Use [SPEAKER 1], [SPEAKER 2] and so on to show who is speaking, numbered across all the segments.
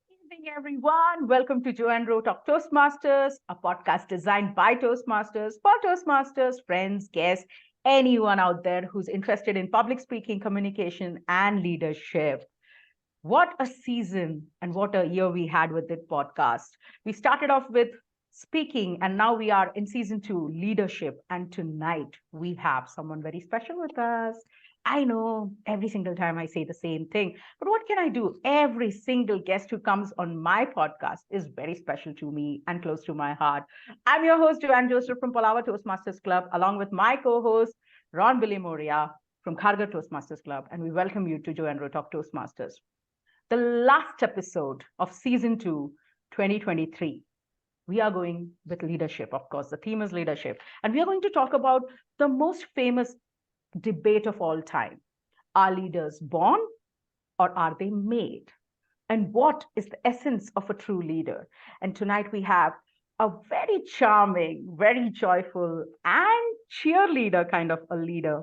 [SPEAKER 1] Evening, everyone. Welcome to Joe and Ro Talk Toastmasters, a podcast designed by Toastmasters for Toastmasters, friends, guests, anyone out there who's interested in public speaking, communication, and leadership. What a season and what a year we had with this podcast. We started off with speaking, and now we are in season two, leadership. And tonight we have someone very special with us. I know every single time I say the same thing, but what can I do? Every single guest who comes on my podcast is very special to me and close to my heart. I'm your host, Joanne Joseph from Palawa Toastmasters Club, along with my co host, Ron Billy Moria from Khargar Toastmasters Club, and we welcome you to Joe and Ro Talk Toastmasters, the last episode of season two, 2023. We are going with leadership. Of course, the theme is leadership. And we are going to talk about the most famous debate of all time. Are leaders born or are they made? And what is the essence of a true leader? And tonight we have a very charming, very joyful, and cheerleader kind of a leader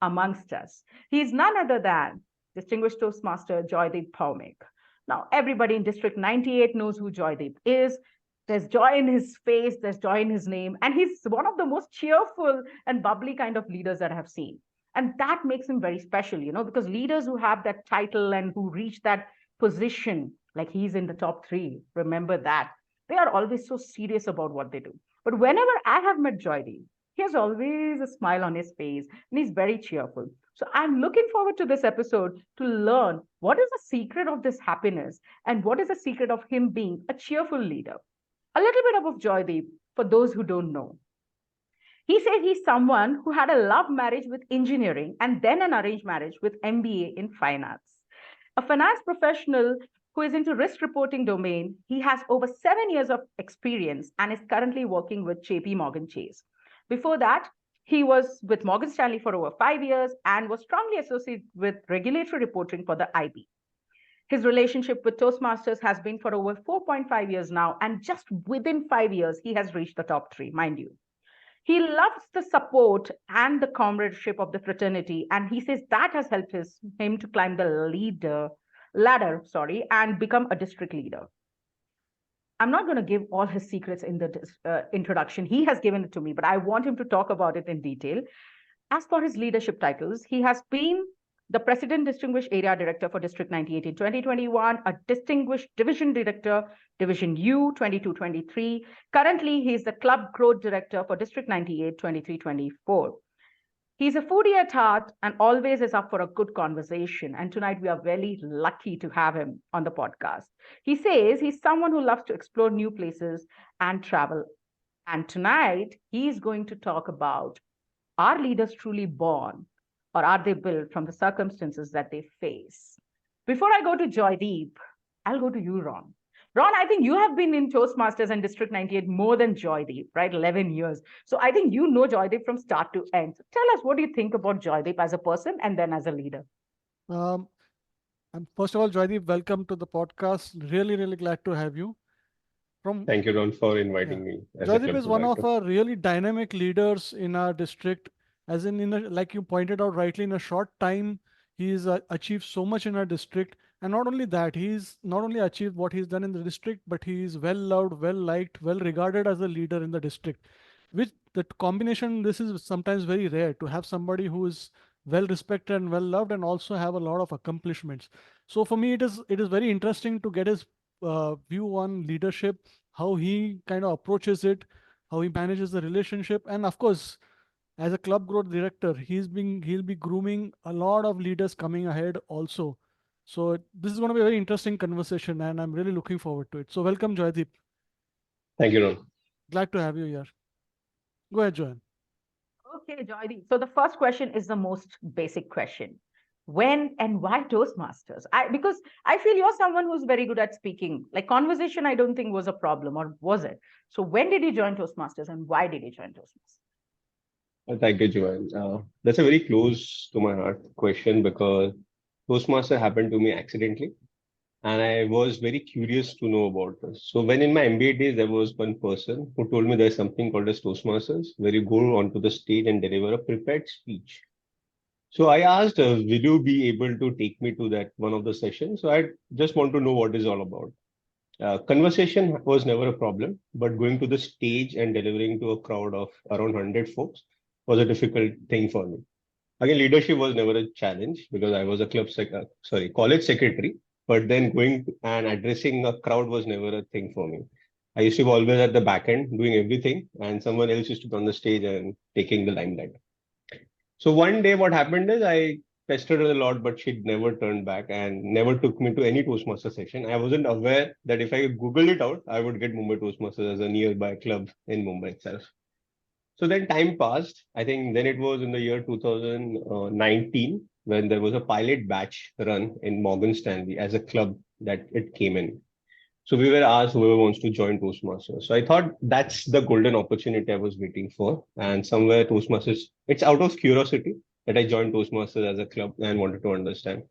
[SPEAKER 1] amongst us. He is none other than Distinguished Toastmaster Joydeep Bhowmick. Now, everybody in District 98 knows who Joydeep is. There's joy in his face, there's joy in his name, and he's one of the most cheerful and bubbly kind of leaders that I have seen. And that makes him very special, because leaders who have that title and who reach that position, like he's in the top three, remember that. They are always so serious about what they do. But whenever I have met Joydeep, he has always a smile on his face and he's very cheerful. So I'm looking forward to this episode to learn what is the secret of this happiness and what is the secret of him being a cheerful leader. A little bit about Joydeep for those who don't know. He says he's someone who had a love marriage with engineering and then an arranged marriage with MBA in finance. A finance professional who is into risk reporting domain. He has over 7 years of experience and is currently working with JP Morgan Chase. Before that, he was with Morgan Stanley for over 5 years and was strongly associated with regulatory reporting for the IB. His relationship with Toastmasters has been for over 4.5 years now, and just within 5 years, he has reached the top three, mind you. He loves the support and the comradeship of the fraternity, and he says that has helped him to climb the ladder, and become a district leader. I'm not going to give all his secrets in the introduction. He has given it to me, but I want him to talk about it in detail. As for his leadership titles, he has been the President Distinguished Area Director for District 98 in 2021, a Distinguished Division Director, Division U 22-23. Currently, he is the Club Growth Director for District 98, 23-24. He's a foodie at heart and always is up for a good conversation. And tonight we are very lucky to have him on the podcast. He says he's someone who loves to explore new places and travel. And tonight he's going to talk about, are leaders truly born or are they built from the circumstances that they face? Before I go to Joydeep, I'll go to you, Ron. Ron, I think you have been in Toastmasters and District 98 more than Joydeep, right? 11 years. So I think you know Joydeep from start to end. So tell us, what do you think about Joydeep as a person and then as a leader?
[SPEAKER 2] Um, and first of all, Joydeep, welcome to the podcast. Really, really glad to have you. From
[SPEAKER 3] Thank you, Ron, for
[SPEAKER 2] yeah,
[SPEAKER 3] inviting me as a
[SPEAKER 2] Joydeep
[SPEAKER 3] club
[SPEAKER 2] is one of
[SPEAKER 3] director.
[SPEAKER 2] our really dynamic leaders in our district. As like you pointed out rightly, in a short time, he's achieved so much in our district. And not only that, he's not only achieved what he's done in the district, but he's well loved, well liked, well regarded as a leader in the district. Which the combination, this is sometimes very rare to have somebody who is well respected and well loved and also have a lot of accomplishments. So for me, it is very interesting to get his view on leadership, how he kind of approaches it, how he manages the relationship, and of course, as a club growth director, he'll be grooming a lot of leaders coming ahead also. So this is going to be a very interesting conversation, and I'm really looking forward to it. So welcome, Joydeep.
[SPEAKER 3] Thank you, Ron.
[SPEAKER 2] Glad to have you here. Go ahead, Joanne.
[SPEAKER 1] Okay, Joydeep. So the first question is the most basic question. When and why Toastmasters? Because I feel you're someone who's very good at speaking. Like conversation, I don't think was a problem, or was it? So when did you join Toastmasters and why did you join Toastmasters?
[SPEAKER 3] Thank you, Joanne. That's a very close to my heart question because Toastmaster happened to me accidentally, and I was very curious to know about this. So when in my MBA days, there was one person who told me there's something called as Toastmasters, where you go onto the stage and deliver a prepared speech. So I asked, will you be able to take me to that one of the sessions? So I just want to know what it's all about. Conversation was never a problem, but going to the stage and delivering to a crowd of around 100 folks was a difficult thing for me. Again, leadership was never a challenge because I was a college secretary. But then going and addressing a crowd was never a thing for me. I used to be always at the back end doing everything, and someone else used to be on the stage and taking the limelight. So one day, what happened is I pestered her a lot, but she never turned back and never took me to any Toastmaster session. I wasn't aware that if I Googled it out, I would get Mumbai Toastmasters as a nearby club in Mumbai itself. So then time passed. I think then it was in the year 2019 when there was a pilot batch run in Morgan Stanley as a club that it came in. So we were asked whoever wants to join Toastmasters. So I thought that's the golden opportunity I was waiting for. And somewhere Toastmasters, it's out of curiosity that I joined Toastmasters as a club and wanted to understand.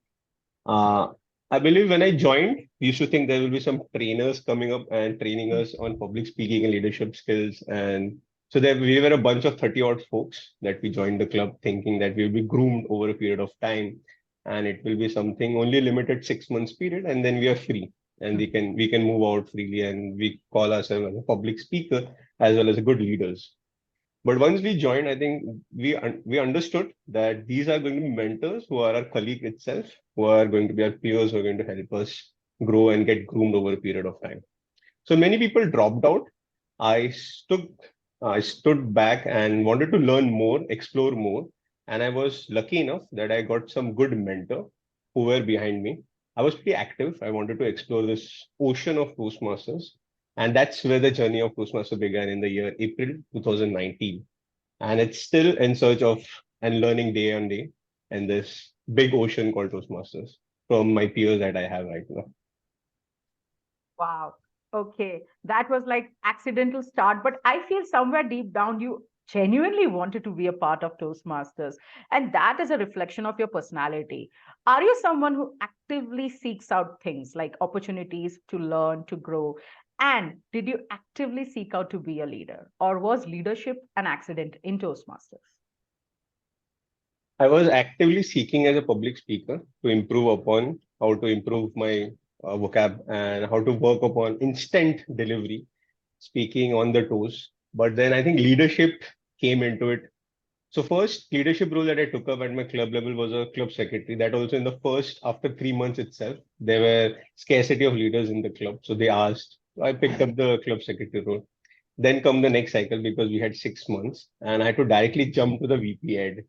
[SPEAKER 3] Uh, I believe when I joined, we used to think there will be some trainers coming up and training us on public speaking and leadership skills. And so there we were a bunch of 30 odd folks that we joined the club thinking that we will be groomed over a period of time. And it will be something only limited 6 months period, and then we are free and we can move out freely and we call ourselves as a public speaker as well as a good leaders. But once we joined, I think we understood that these are going to be mentors who are our colleague itself, who are going to be our peers, who are going to help us grow and get groomed over a period of time. So many people dropped out. I stood I stood back and wanted to learn more, explore more. And I was lucky enough that I got some good mentor who were behind me. I was pretty active. I wanted to explore this ocean of Toastmasters. And that's where the journey of Toastmaster began in the year April 2019. And it's still in search of and learning day on day in this big ocean called Toastmasters from my peers that I have right now.
[SPEAKER 1] Wow. Okay. That was like accidental start, but I feel somewhere deep down you genuinely wanted to be a part of Toastmasters. And that is a reflection of your personality. Are you someone who actively seeks out things like opportunities to learn, to grow? And did you actively seek out to be a leader? Or was leadership an accident in Toastmasters?
[SPEAKER 3] I was actively seeking as a public speaker to improve upon how to improve my vocab and how to work upon instant delivery, speaking on the toes. But then I think leadership came into it. So first leadership role that I took up at my club level was a club secretary. That also in the first, after 3 months itself, there were scarcity of leaders in the club. So they asked, I picked up the club secretary role. Then come the next cycle because we had 6 months and I had to directly jump to the VP head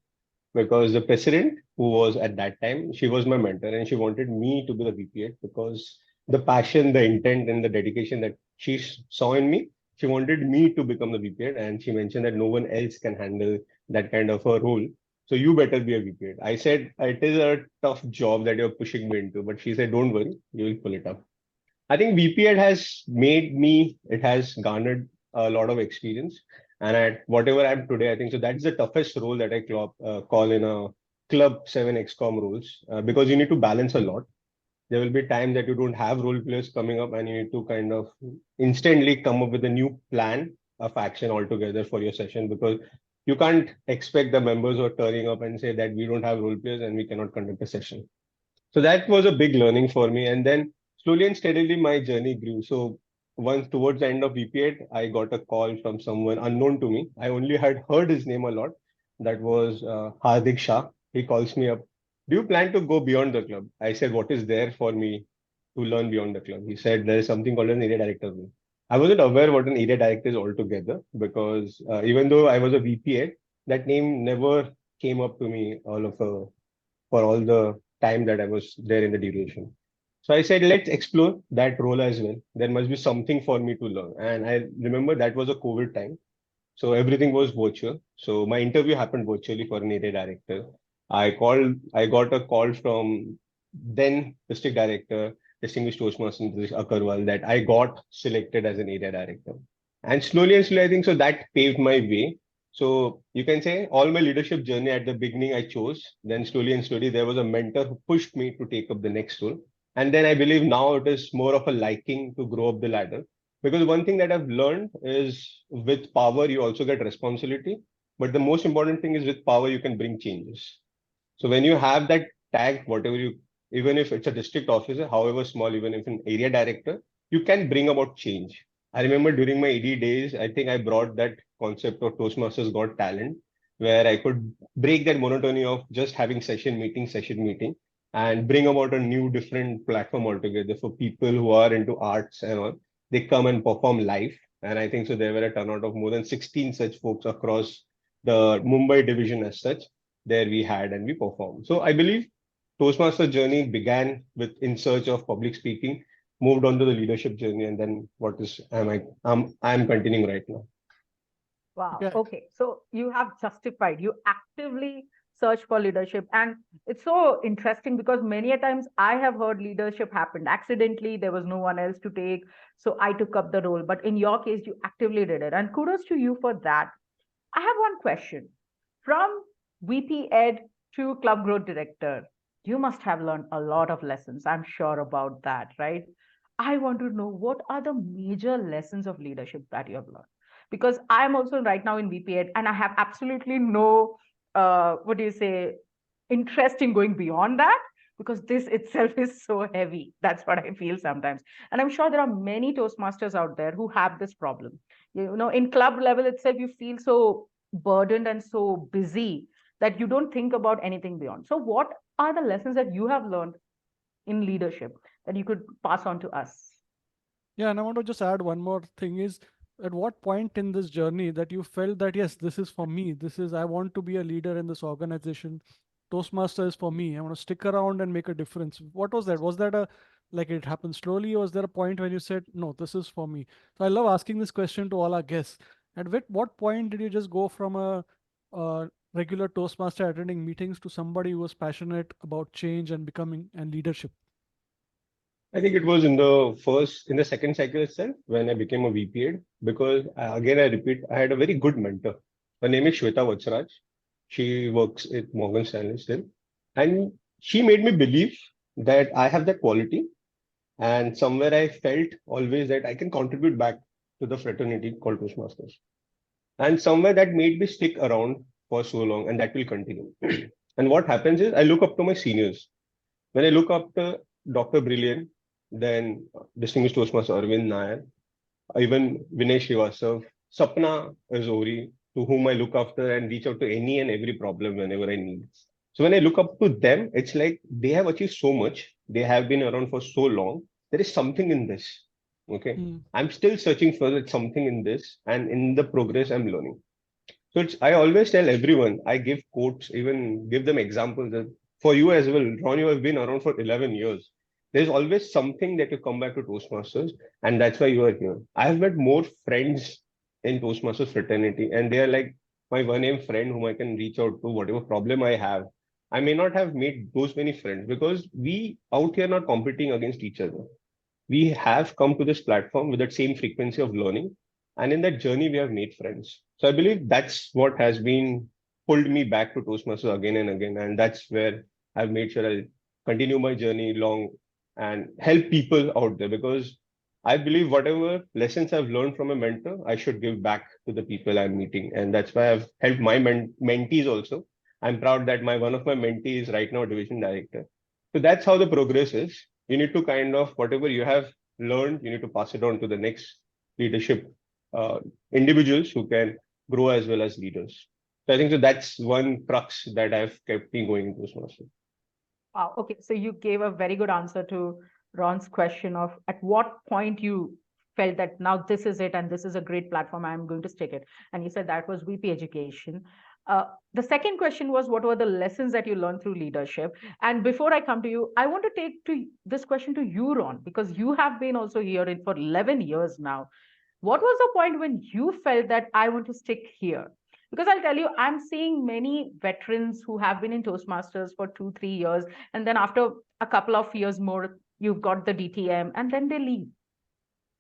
[SPEAKER 3] because the president who was at that time, she was my mentor and she wanted me to be the VP because the passion, the intent, and the dedication that she saw in me, she wanted me to become the VP and she mentioned that no one else can handle that kind of a role. So you better be a VP. I said it is a tough job that you're pushing me into, but she said, don't worry, you will pull it up. I think VPEd has made me, it has garnered a lot of experience. And at whatever I'm today, I think so that's the toughest role that I call in a club 7 XCOM roles because you need to balance a lot. There will be times that you don't have role players coming up and you need to kind of instantly come up with a new plan of action altogether for your session because you can't expect the members who are turning up and say that we don't have role players and we cannot conduct a session. So that was a big learning for me. And then slowly and steadily, my journey grew. So once towards the end of VP8, I got a call from someone unknown to me. I only had heard his name a lot. That was Hardik Shah. He calls me up. Do you plan to go beyond the club? I said, what is there for me to learn beyond the club? He said, there is something called an area director role. I wasn't aware what an area director is altogether because even though I was a VP8, that name never came up to me for all the time that I was there in the duration. So I said, let's explore that role as well. There must be something for me to learn. And I remember that was a COVID time. So everything was virtual. So my interview happened virtually for an area director. I got a call from then district director, distinguished Toastmaster Akarwal, that I got selected as an area director. And slowly, I think so that paved my way. So you can say all my leadership journey at the beginning I chose. Then slowly and slowly there was a mentor who pushed me to take up the next role. And then I believe now it is more of a liking to grow up the ladder. Because one thing that I've learned is with power you also get responsibility. But the most important thing is with power you can bring changes. So when you have that tag, whatever you, even if it's a district officer, however small, even if an area director, you can bring about change. I remember during my ED days, I think I brought that concept of Toastmasters Got Talent, where I could break that monotony of just having session meeting, and bring about a new, different platform altogether for people who are into arts and all. They come and perform live. And I think so there were a turnout of more than 16 such folks across the Mumbai division as such. There we had and we performed. So I believe Toastmaster journey began with in search of public speaking, moved on to the leadership journey, and then what is am I I'm continuing right now.
[SPEAKER 1] Wow.
[SPEAKER 2] Yeah.
[SPEAKER 1] Okay. So you have justified, you actively search for leadership. And it's so interesting because many a times I have heard leadership happened accidentally. There was no one else to take. So I took up the role. But in your case, you actively did it. And kudos to you for that. I have one question. From VP Ed to Club Growth Director, you must have learned a lot of lessons. I'm sure about that, right? I want to know what are the major lessons of leadership that you have learned? Because I'm also right now in VP Ed and I have absolutely no, what do you say, interest in going beyond that because this itself is so heavy. That's what I feel sometimes. And I'm sure there are many Toastmasters out there who have this problem. You know, in club level itself, you feel so burdened and so busy that you don't think about anything beyond. So, what are the lessons that you have learned in leadership that you could pass on to us?
[SPEAKER 2] Yeah, and I want to just add one more thing is at what point in this journey that you felt that yes, this is for me. This is I want to be a leader in this organization. Toastmaster is for me. I want to stick around and make a difference. What was that? Was that a like it happened slowly, or was there a point when you said, no, this is for me? So I love asking this question to all our guests. At what point did you just go from a regular Toastmaster attending meetings to somebody who was passionate about change and becoming and leadership?
[SPEAKER 3] I think it was in the second cycle itself when I became a VP because again, I repeat, I had a very good mentor. Her name is Shweta Vachraj. She works at Morgan Stanley still. And she made me believe that I have that quality. And somewhere I felt always that I can contribute back to the fraternity called Toastmasters. And somewhere that made me stick around for so long, and that will continue. And what happens is I look up to my seniors. When I look up to Dr. Brilliant, then distinguished Toastmaster Arvind Nair, even Vinay Srivastav, Sapna Azori, to whom I look after and reach out to any and every problem whenever I need. So when I look up to them, it's like they have achieved so much. They have been around for so long. There is something in this. Okay.
[SPEAKER 2] Hmm.
[SPEAKER 3] I'm still searching for something in this, and in the progress I'm learning. So I always tell everyone, I give quotes, even give them examples that for you as well, Ron, you have been around for 11 years. There's always something that you come back to Toastmasters, and that's why you are here. I have met more friends in Toastmasters fraternity, and they are like my one name friend whom I can reach out to, whatever problem I have. I may not have made those many friends because we out here not competing against each other. We have come to this platform with that same frequency of learning. And in that journey, we have made friends. So I believe that's what has been pulled me back to Toastmasters again and again. And that's where I've made sure I'll continue my journey long and help people out there because I believe whatever lessons I've learned from a mentor, I should give back to the people I'm meeting. And that's why I've helped my mentees also. I'm proud that my one of my mentees is right now division director. So that's how the progress is. You need to kind of whatever you have learned, you need to pass it on to the next leadership uh, individuals who can grow as well as leaders. So I think so that's one crux that I've kept me going in Toastmasters.
[SPEAKER 1] Wow. Okay. So you gave a very good answer to Ron's question of at what point you felt that now this is it and this is a great platform. I'm going to stick it. And you said that was VP education. The second question was what were the lessons that you learned through leadership? And before I come to you, I want to take to this question to you, Ron, because you have been also here in for 11 years now. What was the point when you felt that I want to stick here? Because I'll tell you, I'm seeing many veterans who have been in Toastmasters for 2 3 years, and then after a couple of years more you've got the DTM and then they leave,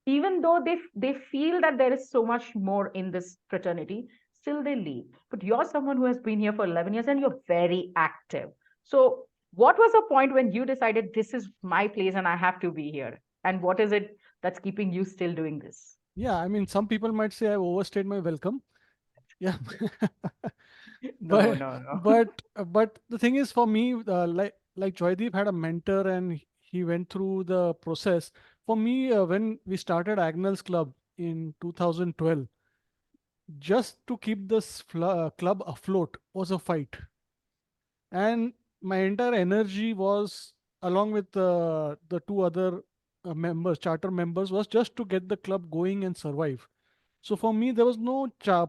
[SPEAKER 1] even though they feel that there is so much more in this fraternity. Still they leave. But you're someone who has been here for 11 years and you're very active. So what was the point when you decided this is my place and I have to be here, and what is it that's keeping you still doing this?
[SPEAKER 2] Yeah, I mean, some people might say I've overstayed my welcome. Yeah.
[SPEAKER 1] No,
[SPEAKER 2] but
[SPEAKER 1] no, no.
[SPEAKER 2] but the thing is for me like Joydeep had a mentor and he went through the process. For me, when we started Agnel's Club in 2012, just to keep this club afloat was a fight. And my entire energy was, along with the two other members, charter members, was just to get the club going and survive. So for me, there was no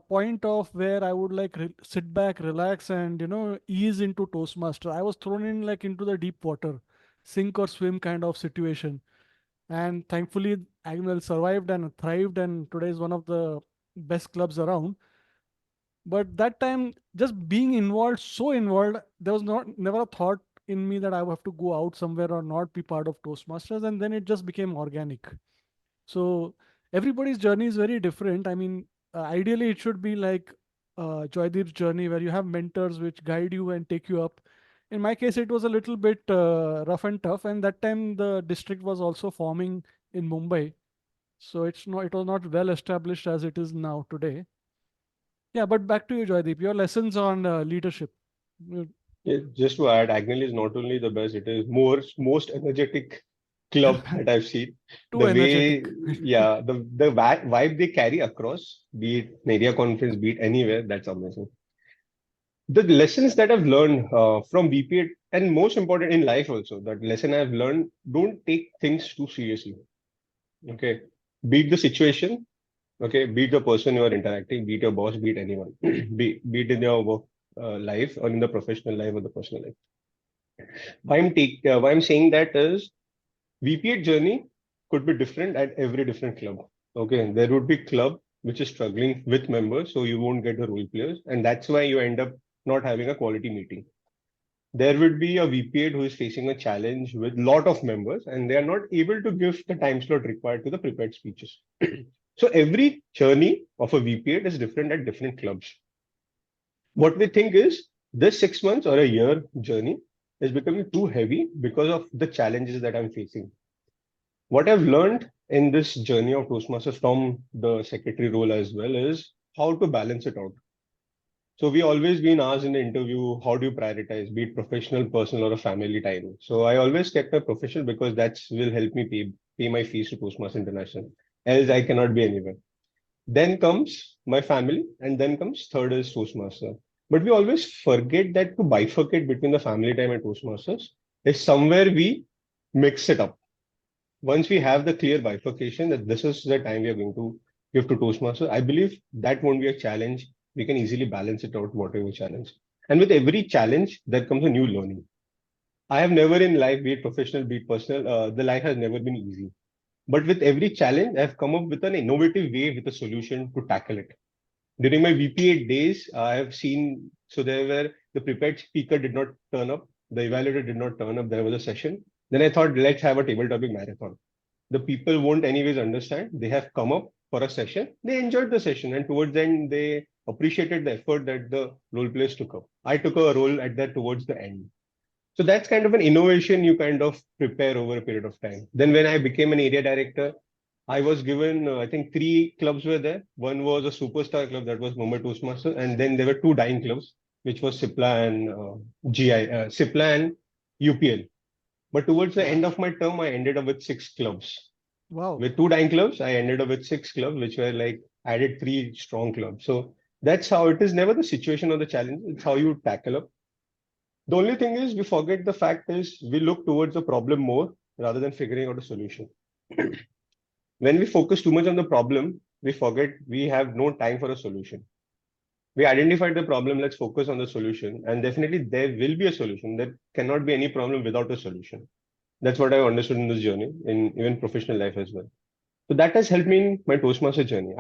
[SPEAKER 2] point of where I would like sit back, relax, and ease into Toastmaster. I was thrown in like into the deep water, sink or swim kind of situation. And thankfully, Agnel survived and thrived, and today is one of the best clubs around. But that time, just being involved, so involved, there was not never a thought in me that I would have to go out somewhere or not be part of Toastmasters, and then it just became organic. So everybody's journey is very different. I mean, ideally, it should be like Joydeep's journey, where you have mentors which guide you and take you up. In my case, it was a little bit rough and tough, and that time the district was also forming in Mumbai, so it was not well established as it is now today. Yeah, but back to you, Joydeep. Your lessons on leadership. Uh,
[SPEAKER 3] Yeah, just to add, Agnel is not only the best, it is most energetic club that I've seen.
[SPEAKER 2] Too
[SPEAKER 3] The
[SPEAKER 2] energetic.
[SPEAKER 3] way, yeah, the vibe they carry across, be it in area conference, be it anywhere, that's amazing. The lessons that I've learned from BPA, and most important in life also, that lesson I've learned: don't take things too seriously. Okay, beat the situation. Okay, beat the person you are interacting, beat your boss, beat anyone, beat in your work life or in the professional life or the personal life. Why I'm saying that is VP8 journey could be different at every different club. Okay, there would be club which is struggling with members, so you won't get the role players, and that's why you end up not having a quality meeting. There would be a VP8 who is facing a challenge with lot of members, and they are not able to give the time slot required to the prepared speeches. So every journey of a VP8 is different at different clubs. What we think is this 6 months or a year journey is becoming too heavy because of the challenges that I'm facing. What I've learned in this journey of Toastmasters from the secretary role as well is how to balance it out. So we always been asked in the interview, how do you prioritize, be it professional, personal, or a family time? So I always kept my professional because that's will help me pay my fees to Toastmasters International. Else I cannot be anywhere. Then comes my family, and then comes third is Toastmaster. But we always forget that to bifurcate between the family time and Toastmasters is somewhere we mix it up. Once we have the clear bifurcation that this is the time we are going to give to Toastmaster, I believe that won't be a challenge. We can easily balance it out, whatever challenge. And with every challenge, there comes a new learning. I have never in life, be it professional, be it personal, the life has never been easy. But with every challenge, I've come up with an innovative way with a solution to tackle it. During my VP8 days, I have seen, so there were the prepared speaker did not turn up, the evaluator did not turn up, there was a session. Then I thought, let's have a table topic marathon. The people won't anyways understand. They have come up for a session. They enjoyed the session, and towards the end, they appreciated the effort that the role players took up. I took a role at that towards the end. So that's kind of an innovation you kind of prepare over a period of time. Then when I became an area director, I was given, I think three clubs were there. One was a superstar club that was Mumbai Toastmaster, and then there were two dying clubs, which was Sipla and Sipla and UPL. But towards the end of my term, I ended up with six clubs.
[SPEAKER 2] Wow.
[SPEAKER 3] With two dying clubs, I ended up with six clubs, which were like added three strong clubs. So that's how it is. Never the situation or the challenge; it's how you tackle up. The only thing is we forget the fact is we look towards the problem more rather than figuring out a solution. When we focus too much on the problem, we forget we have no time for a solution. We identified the problem, let's focus on the solution. And definitely there will be a solution. There cannot be any problem without a solution. That's what I understood in this journey, in even professional life as well. So that has helped me in my Toastmaster journey.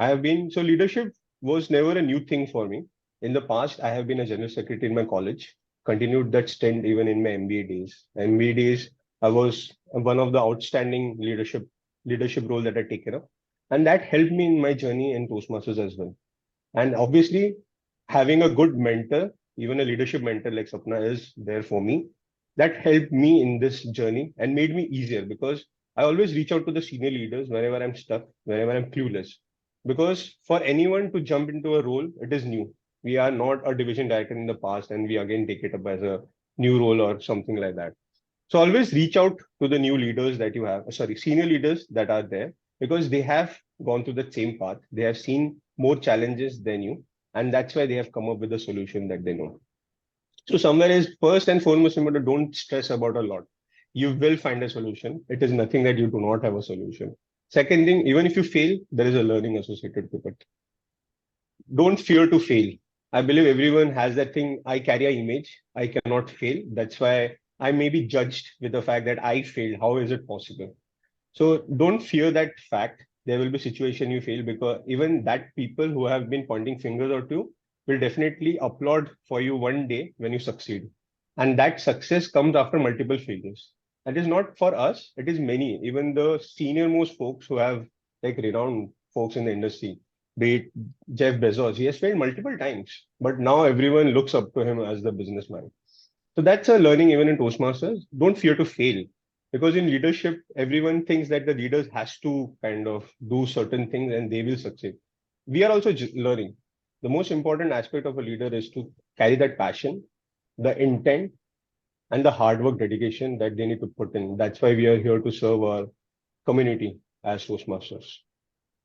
[SPEAKER 3] So leadership was never a new thing for me. In the past, I have been a general secretary in my college, continued that stint even in my MBA days. MBA days, I was one of the outstanding leadership role that I taken up. And that helped me in my journey in Toastmasters as well. And obviously, having a good mentor, even a leadership mentor like Sapna is there for me. That helped me in this journey and made me easier because I always reach out to the senior leaders whenever I'm stuck, whenever I'm clueless. Because for anyone to jump into a role, it is new. We are not a division director in the past, and we again take it up as a new role or something like that. So always reach out to the new leaders that you have, sorry, senior leaders that are there, because they have gone through the same path. They have seen more challenges than you, and that's why they have come up with a solution that they know. So somewhere is first and foremost important, don't stress about a lot. You will find a solution. It is nothing that you do not have a solution. Second thing, even if you fail, there is a learning associated with it. Don't fear to fail. I believe everyone has that thing. I carry an image. I cannot fail. That's why I may be judged with the fact that I failed. How is it possible? So don't fear that fact. There will be situation you fail, because even that people who have been pointing fingers at you will definitely applaud for you one day when you succeed. And that success comes after multiple failures. That is not for us. It is many, even the senior most folks who have like renowned folks in the industry, be it Jeff Bezos. He has failed multiple times, but now everyone looks up to him as the businessman. So that's a learning even in Toastmasters. Don't fear to fail, because in leadership, everyone thinks that the leaders has to kind of do certain things and they will succeed. We are also learning. The most important aspect of a leader is to carry that passion, the intent, and the hard work dedication that they need to put in. That's why we are here to serve our community as Toastmasters.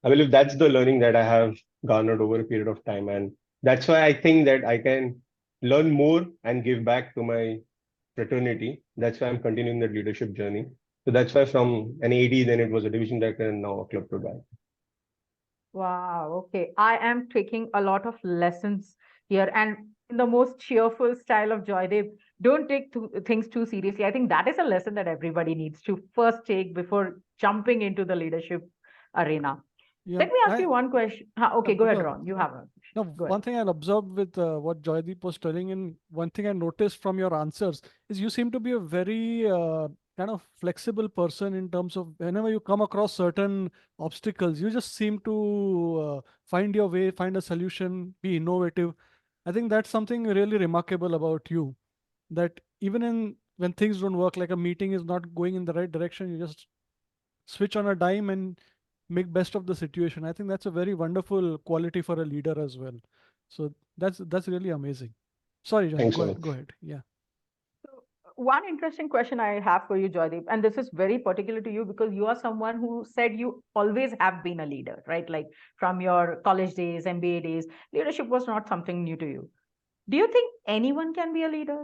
[SPEAKER 3] I believe that's the learning that I have garnered over a period of time. And that's why I think that I can learn more and give back to my fraternity. That's why I'm continuing the leadership journey. So that's why from an AD, then it was a division director, and now a club to guy.
[SPEAKER 1] Wow. Okay. I am taking a lot of lessons here, and in the most cheerful style of Joydeep, don't take things too seriously. I think that is a lesson that everybody needs to first take before jumping into the leadership arena.
[SPEAKER 2] Yeah,
[SPEAKER 1] Let me ask you one question. Okay, go ahead, Ron. You have a
[SPEAKER 2] now,
[SPEAKER 1] question. Go ahead.
[SPEAKER 2] one thing I observed with what Joydeep was telling, and one thing I noticed from your answers is you seem to be a very kind of flexible person in terms of whenever you come across certain obstacles, you just seem to find your way, find a solution, be innovative. I think that's something really remarkable about you. That even in when things don't work, like a meeting is not going in the right direction, you just switch on a dime and make best of the situation. I think that's a very wonderful quality for a leader as well. So that's really amazing. Sorry, John,
[SPEAKER 3] Thanks so much.
[SPEAKER 2] go ahead. Yeah.
[SPEAKER 1] So, one interesting question I have for you, Joydeep, and this is very particular to you because you are someone who said you always have been a leader, right? Like from your college days, MBA days, leadership was not something new to you. Do you think anyone can be a leader?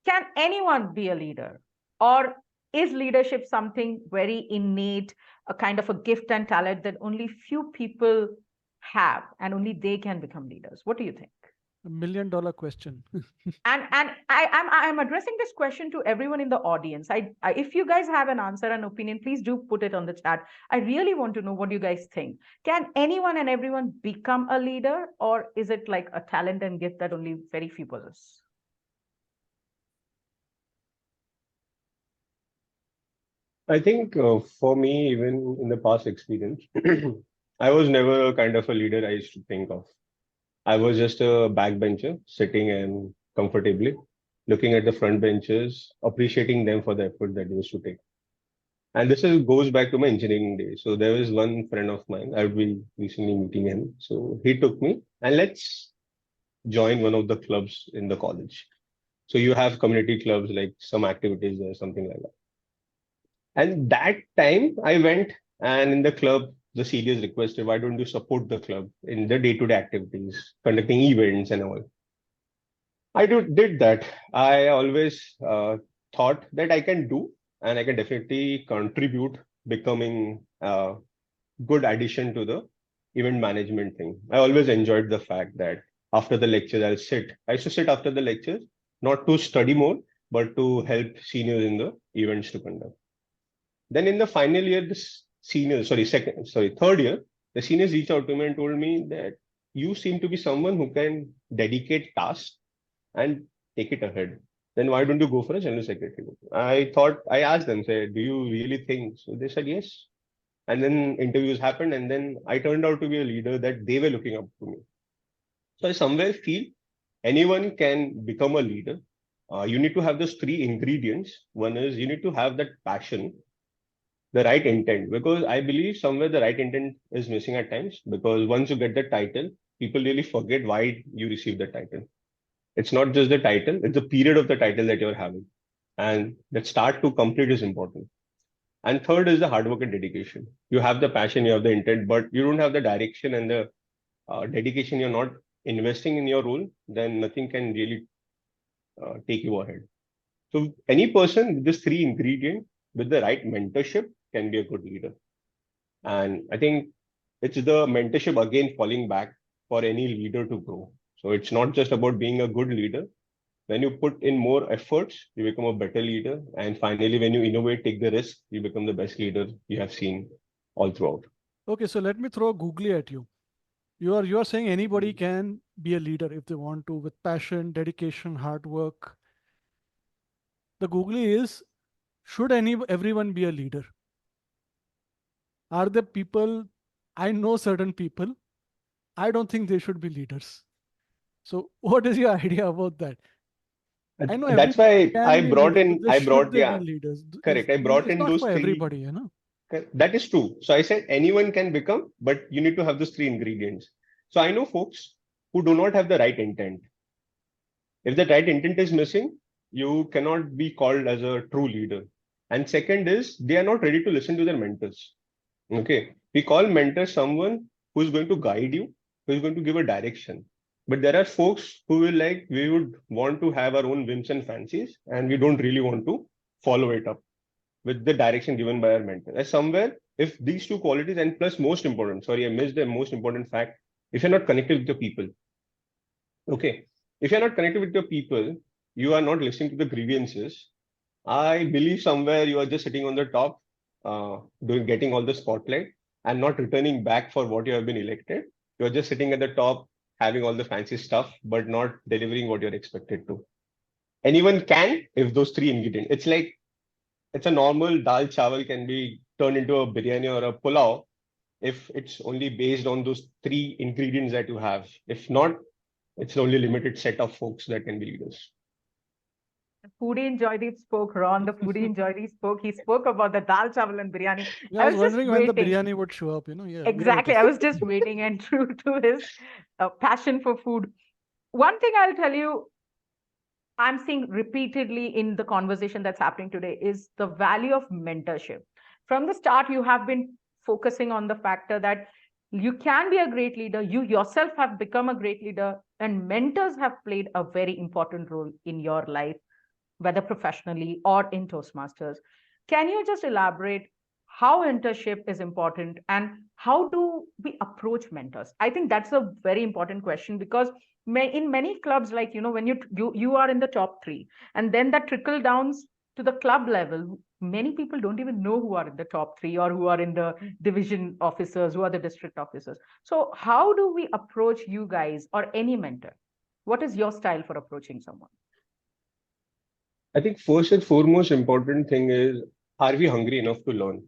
[SPEAKER 1] Can anyone be a leader? Or is leadership something very innate, a kind of a gift and talent that only few people have and only they can become leaders? What do you think?
[SPEAKER 2] $1 million question.
[SPEAKER 1] And I'm addressing this question to everyone in the audience. If you guys have an answer and opinion, please do put it on the chat. I really want to know what you guys think. Can anyone and everyone become a leader, or is it like a talent and gift that only very few possess?
[SPEAKER 3] I think for me, even in the past experience, I was never a kind of a leader I used to think of. I was just a backbencher sitting and comfortably looking at the front benches, appreciating them for the effort that they used to take. And this is, goes back to my engineering days. So there was one friend of mine, I would be recently meeting him. So he took me and let's join one of the clubs in the college. So you have community clubs, like some activities or something like that. And that time I went, and in the club, the seniors requested, why don't you support the club in the day-to-day activities, conducting events and all. Did that. I always thought that I can do, and I can definitely contribute, becoming a good addition to the event management thing. I always enjoyed the fact that after the lectures, I'll sit. I used to sit after the lectures, not to study more, but to help seniors in the events to conduct. Then in the final year, third year, the seniors reached out to me and told me that you seem to be someone who can dedicate tasks and take it ahead. Then why don't you go for a general secretary? I asked them, say, do you really think? So they said yes. And then interviews happened, and then I turned out to be a leader that they were looking up to me. So I somewhere feel anyone can become a leader. You need to have those three ingredients. One is you need to have that passion, the right intent, because I believe somewhere the right intent is missing at times, because once you get the title, people really forget why you received the title. It's not just the title, it's the period of the title that you're having. And that start to complete is important. And third is the hard work and dedication. You have the passion, you have the intent, but you don't have the direction and the dedication. You're not investing in your role, then nothing can really take you ahead. So any person with these three ingredients, with the right mentorship, can be a good leader. And I think it's the mentorship again falling back for any leader to grow. So it's not just about being a good leader. When you put in more efforts, you become a better leader. And finally, when you innovate, take the risk, you become the best leader you have seen all throughout.
[SPEAKER 2] Okay, so let me throw a googly at you. You are saying anybody can be a leader if they want to, with passion, dedication, hard work. The googly is, should everyone be a leader? Are there people, I know certain people, I don't think they should be leaders. So what is your idea about that? I know
[SPEAKER 3] That's
[SPEAKER 2] everybody
[SPEAKER 3] why
[SPEAKER 2] can be leaders, but should they be
[SPEAKER 3] yeah,
[SPEAKER 2] leaders?
[SPEAKER 3] correct. I brought
[SPEAKER 2] It's
[SPEAKER 3] in
[SPEAKER 2] not
[SPEAKER 3] those
[SPEAKER 2] for
[SPEAKER 3] three.
[SPEAKER 2] everybody, you know.
[SPEAKER 3] That is true. So I said anyone can become, but you need to have those three ingredients. So I know folks who do not have the right intent. If the right intent is missing, you cannot be called as a true leader. And second is they are not ready to listen to their mentors. Okay. We call mentor someone who is going to guide you, who is going to give a direction. But there are folks who will like, we would want to have our own whims and fancies, and we don't really want to follow it up with the direction given by our mentor. As somewhere, if these two qualities, and plus most important, sorry, I missed the most important fact, if you're not connected with the people, okay, if you're not connected with the people, you are not listening to the grievances. I believe somewhere you are just sitting on the top, doing getting all the spotlight and not returning back for what you have been elected. You are just sitting at the top, having all the fancy stuff, but not delivering what you're expected to. Anyone can if those three ingredients. It's like it's a normal dal chawal can be turned into a biryani or a pulao if it's only based on those three ingredients that you have. If not, it's only limited set of folks that can be leaders.
[SPEAKER 1] Foodie in Joydeep spoke, Ron, the foodie in Joydeep spoke. He spoke about the dal chawal and biryani.
[SPEAKER 2] Yeah, I
[SPEAKER 1] I
[SPEAKER 2] was
[SPEAKER 1] was just
[SPEAKER 2] wondering when the
[SPEAKER 1] waiting.
[SPEAKER 2] biryani would show up, you know. Yeah, here it
[SPEAKER 1] Exactly.
[SPEAKER 2] is.
[SPEAKER 1] I was just waiting, and true to his passion for food. One thing I'll tell you, I'm seeing repeatedly in the conversation that's happening today is the value of mentorship. From the start, you have been focusing on the factor that you can be a great leader. You yourself have become a great leader, and mentors have played a very important role in your life, whether professionally or in Toastmasters. Can you just elaborate how mentorship is important and how do we approach mentors? I think that's a very important question because in many clubs, like when you are in the top three, and then that trickle downs to the club level. Many people don't even know who are in the top three or who are in the division officers, who are the district officers. So, how do we approach you guys or any mentor? What is your style for approaching someone?
[SPEAKER 3] I think first and foremost important thing is, are we hungry enough to learn?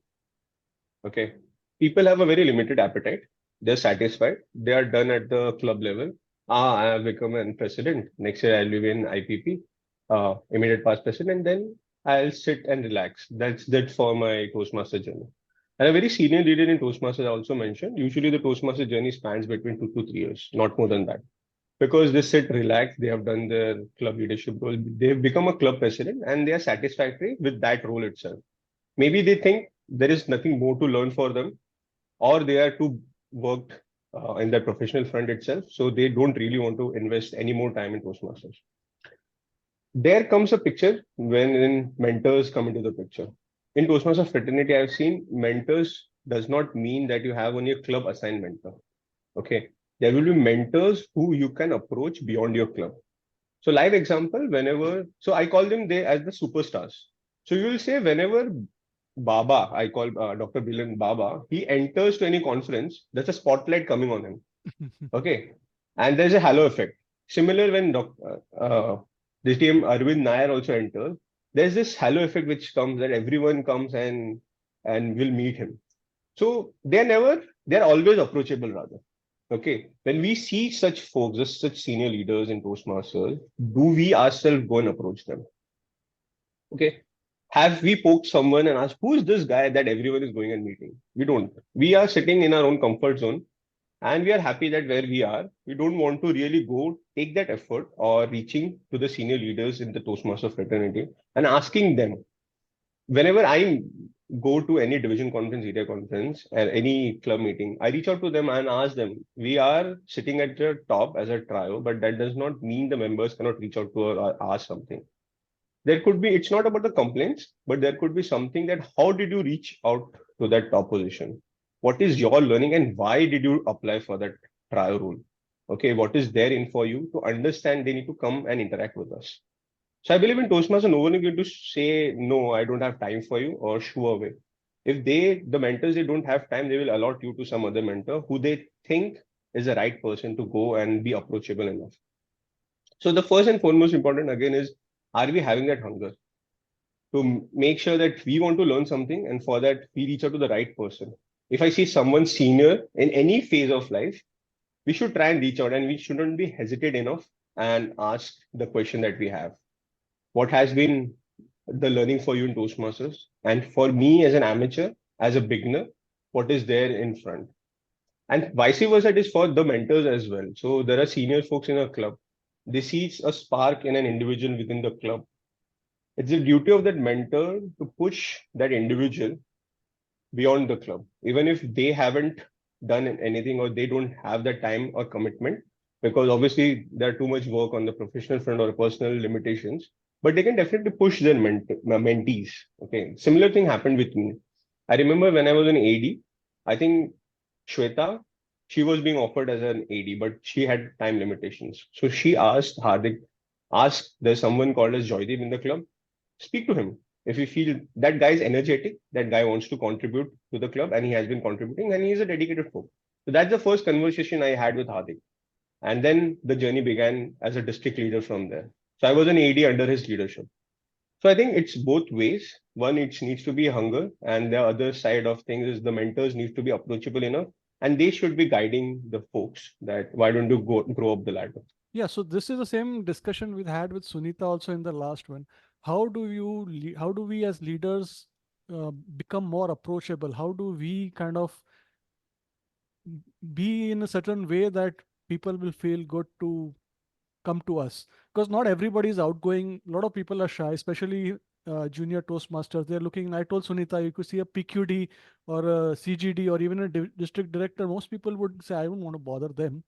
[SPEAKER 3] Okay. People have a very limited appetite. They're satisfied. They are done at the club level. I have become an president. Next year I'll be in IPP, immediate past president. Then I'll sit and relax. That's that for my Toastmaster journey. And a very senior leader in Toastmasters also mentioned, usually the Toastmaster journey spans between 2 to 3 years, not more than that. Because they sit relaxed, they have done their club leadership role, they've become a club president and they are satisfactory with that role itself. Maybe they think there is nothing more to learn for them, or they are too worked in their professional front itself, so they don't really want to invest any more time in Toastmasters. There comes a picture when mentors come into the picture. In Toastmasters fraternity, I've seen mentors does not mean that you have only a club assigned mentor. Okay, there will be mentors who you can approach beyond your club. So live example, whenever, so I call them they as the superstars. So you will say whenever Baba, I call Dr. Bilan Baba, he enters to any conference, there's a spotlight coming on him. Okay. And there's a halo effect. Similar when DTM Arvind Nair also enters, there's this halo effect which comes that everyone comes and will meet him. So they're always approachable rather. Okay. When we see such folks, such senior leaders in Toastmasters, do we ourselves go and approach them? Okay. Have we poked someone and asked, who is this guy that everyone is going and meeting? We don't. We are sitting in our own comfort zone. And we are happy that where we are, we don't want to really go take that effort or reaching to the senior leaders in the Toastmaster fraternity and asking them. Whenever I go to any division conference, area conference, or any club meeting, I reach out to them and ask them, we are sitting at the top as a trio, but that does not mean the members cannot reach out to or ask something. There could be, it's not about the complaints, but there could be something that how did you reach out to that top position? What is your learning and why did you apply for that trio role? Okay, what is there in for you to understand? They need to come and interact with us. So I believe in Toastmasters, no one is going to say, no, I don't have time for you or shoo away. If the mentors, they don't have time, they will allot you to some other mentor who they think is the right person to go and be approachable enough. So the first and foremost important again is, are we having that hunger to make sure that we want to learn something and for that we reach out to the right person? If I see someone senior in any phase of life, we should try and reach out and we shouldn't be hesitate enough and ask the question that we have. What has been the learning for you in Toastmasters? And for me as an amateur, as a beginner, what is there in front? And vice versa, it is for the mentors as well. So there are senior folks in a club. They see a spark in an individual within the club. It's the duty of that mentor to push that individual beyond the club, even if they haven't done anything or they don't have the time or commitment, because obviously there are too much work on the professional front or personal limitations, but they can definitely push their mentees. Okay. Similar thing happened with me. I remember when I was an AD, I think Shweta, she was being offered as an AD, but she had time limitations. So she asked Hardik, there's someone called as Joydeep in the club, speak to him. If you feel that guy is energetic, that guy wants to contribute to the club and he has been contributing and he is a dedicated folk. So that's the first conversation I had with Hardik. And then the journey began as a district leader from there. So I was an AD under his leadership. So I think it's both ways. One, it needs to be hunger, and the other side of things is the mentors need to be approachable enough, and they should be guiding the folks that why don't you grow up the ladder.
[SPEAKER 2] Yeah, so this is the same discussion we had with Sunita also in the last one. How do we as leaders become more approachable? How do we kind of be in a certain way that people will feel good to come to us? Because not everybody is outgoing. A lot of people are shy, especially junior Toastmasters. They're looking. I told Sunita, you could see a PQD or a CGD or even a district director. Most people would say, I don't want to bother them.